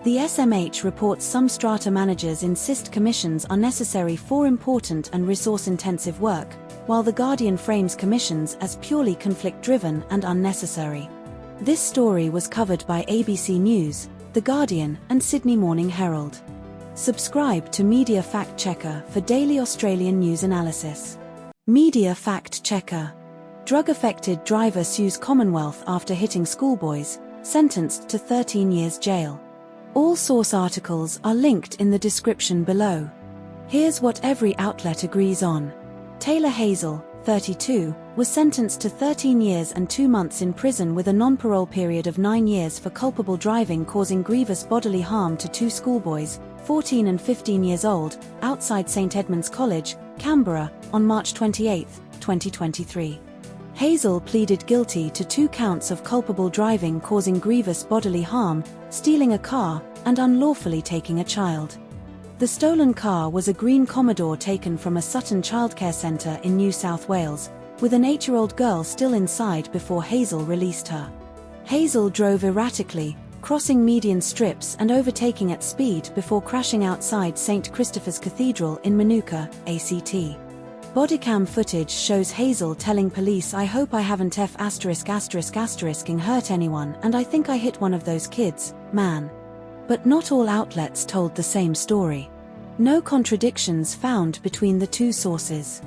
The SMH reports some strata managers insist commissions are necessary for important and resource-intensive work, while The Guardian frames commissions as purely conflict-driven and unnecessary. This story was covered by ABC News, The Guardian, and Sydney Morning Herald. Subscribe to Media Fact Checker for daily Australian news analysis. Media Fact Checker. Drug-affected driver sues Commonwealth after hitting schoolboys, sentenced to 13 years jail. All source articles are linked in the description below. Here's what every outlet agrees on. Taylor Hazel, 32, was sentenced to 13 years and 2 months in prison with a non-parole period of 9 years for culpable driving causing grievous bodily harm to 2 schoolboys, 14 and 15 years old, outside St Edmunds College, Canberra, on March 28, 2023. Hazel pleaded guilty to 2 counts of culpable driving causing grievous bodily harm, stealing a car, and unlawfully taking a child. The stolen car was a green Commodore taken from a Sutton childcare centre in New South Wales, with an 8-year-old girl still inside before Hazel released her. Hazel drove erratically, crossing median strips and overtaking at speed before crashing outside St Christopher's Cathedral in Manuka, ACT. Bodycam footage shows Hazel telling police, "I hope I haven't *****ing hurt anyone, and I think I hit one of those kids, man." But not all outlets told the same story. No contradictions found between the 2 sources.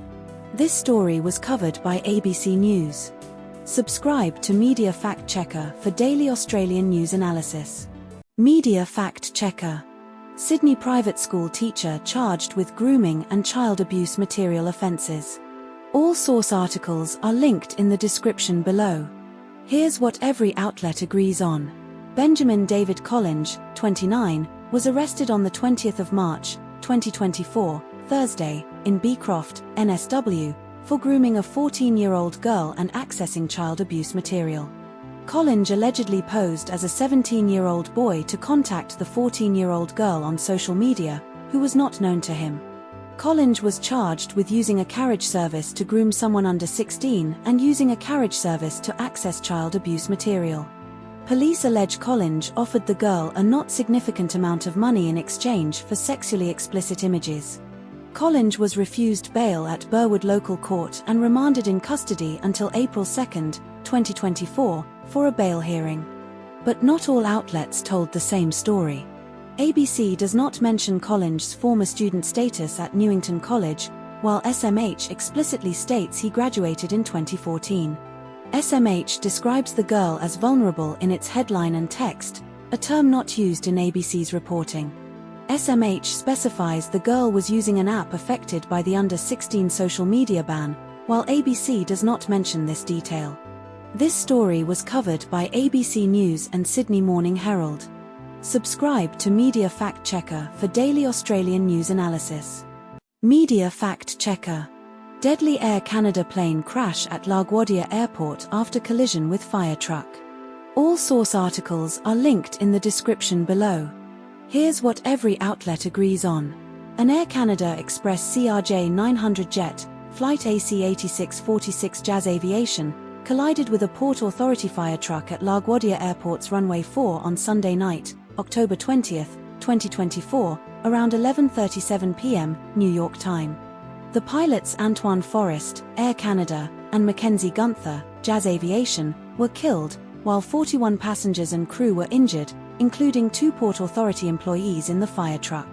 This story was covered by ABC News. Subscribe to Media Fact Checker for daily Australian news analysis. Media Fact Checker. Sydney private school teacher charged with grooming and child abuse material offences. All source articles are linked in the description below. Here's what every outlet agrees on. Benjamin David Collinge, 29, was arrested on the 20th of March, 2024, Thursday, in Beecroft, NSW, for grooming a 14-year-old girl and accessing child abuse material. Collinge allegedly posed as a 17-year-old boy to contact the 14-year-old girl on social media, who was not known to him. Collins was charged with using a carriage service to groom someone under 16 and using a carriage service to access child abuse material. Police allege Collins offered the girl a not significant amount of money in exchange for sexually explicit images. Collins was refused bail at Burwood Local Court and remanded in custody until April 2, 2024, for a bail hearing. But not all outlets told the same story. ABC does not mention Collins' former student status at Newington College, while SMH explicitly states he graduated in 2014. SMH describes the girl as vulnerable in its headline and text, a term not used in ABC's reporting. SMH specifies the girl was using an app affected by the under-16 social media ban, while ABC does not mention this detail. This story was covered by ABC News and Sydney Morning Herald. Subscribe to Media Fact Checker for daily Australian news analysis. Media Fact Checker. Deadly Air Canada plane crash at LaGuardia Airport after collision with fire truck. All source articles are linked in the description below. Here's what every outlet agrees on. An Air Canada Express CRJ 900 jet, flight AC8646 Jazz Aviation, collided with a Port Authority fire truck at LaGuardia Airport's runway 4 on Sunday night, October 20, 2024, around 11:37 p.m. New York time. The pilots Antoine Forrest, Air Canada, and Mackenzie Gunther, Jazz Aviation, were killed, while 41 passengers and crew were injured, including 2 Port Authority employees in the fire truck.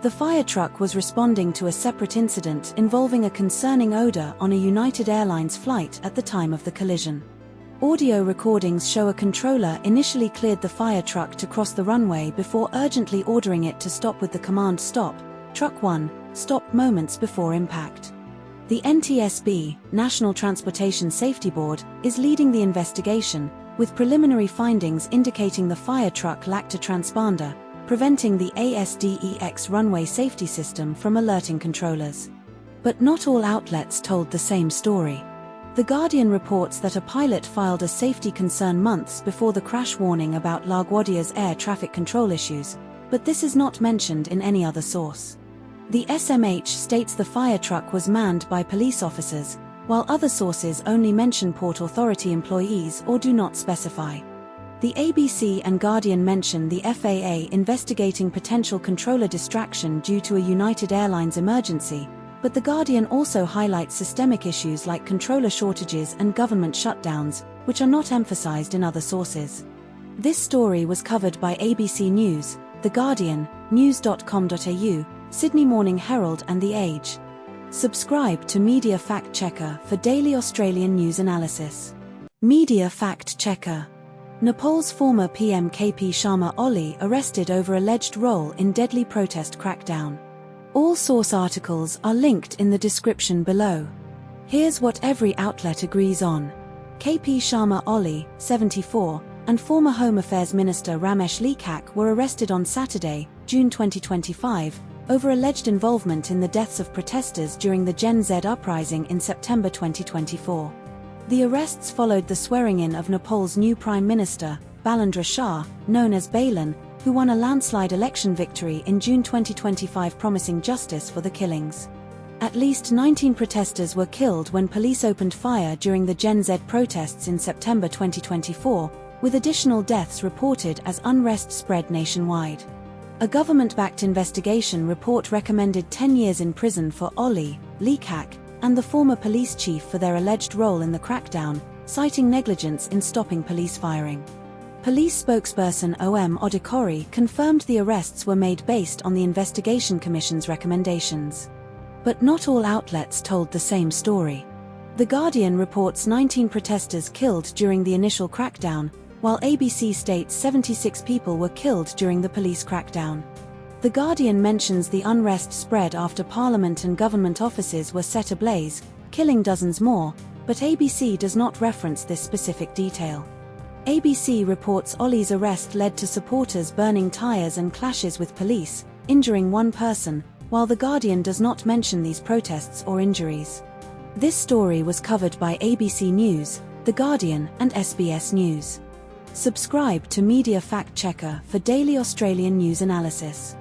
The fire truck was responding to a separate incident involving a concerning odor on a United Airlines flight at the time of the collision. Audio recordings show a controller initially cleared the fire truck to cross the runway before urgently ordering it to stop with the command "Stop, Truck 1, stop" moments before impact. The NTSB, National Transportation Safety Board, is leading the investigation, with preliminary findings indicating the fire truck lacked a transponder, preventing the ASDEX runway safety system from alerting controllers. But not all outlets told the same story. The Guardian reports that a pilot filed a safety concern months before the crash warning about LaGuardia's air traffic control issues, but this is not mentioned in any other source. The SMH states the fire truck was manned by police officers, while other sources only mention Port Authority employees or do not specify. The ABC and Guardian mention the FAA investigating potential controller distraction due to a United Airlines emergency, but the Guardian also highlights systemic issues like controller shortages and government shutdowns, which are not emphasized in other sources. This story was covered by ABC News, The Guardian, news.com.au, Sydney Morning Herald and The Age. Subscribe to Media Fact Checker for daily Australian news analysis. Media Fact Checker. Nepal's former PM KP Sharma Oli arrested over alleged role in deadly protest crackdown. All source articles are linked in the description below. Here's what every outlet agrees on. KP Sharma Oli, 74, and former Home Affairs Minister Ramesh Lekhak were arrested on Saturday, June 2025, over alleged involvement in the deaths of protesters during the Gen Z uprising in September 2024. The arrests followed the swearing-in of Nepal's new Prime Minister, Balendra Shah, known as Balan, who won a landslide election victory in June 2025, promising justice for the killings. At least 19 protesters were killed when police opened fire during the Gen Z protests in September 2024, with additional deaths reported as unrest spread nationwide. A government-backed investigation report recommended 10 years in prison for Oli, Lekhak, and the former police chief for their alleged role in the crackdown, citing negligence in stopping police firing. Police spokesperson O.M. Odikori confirmed the arrests were made based on the Investigation Commission's recommendations. But not all outlets told the same story. The Guardian reports 19 protesters killed during the initial crackdown, while ABC states 76 people were killed during the police crackdown. The Guardian mentions the unrest spread after Parliament and government offices were set ablaze, killing dozens more, but ABC does not reference this specific detail. ABC reports Oli's arrest led to supporters burning tyres and clashes with police, injuring one person, while The Guardian does not mention these protests or injuries. This story was covered by ABC News, The Guardian, and SBS News. Subscribe to Media Fact Checker for daily Australian news analysis.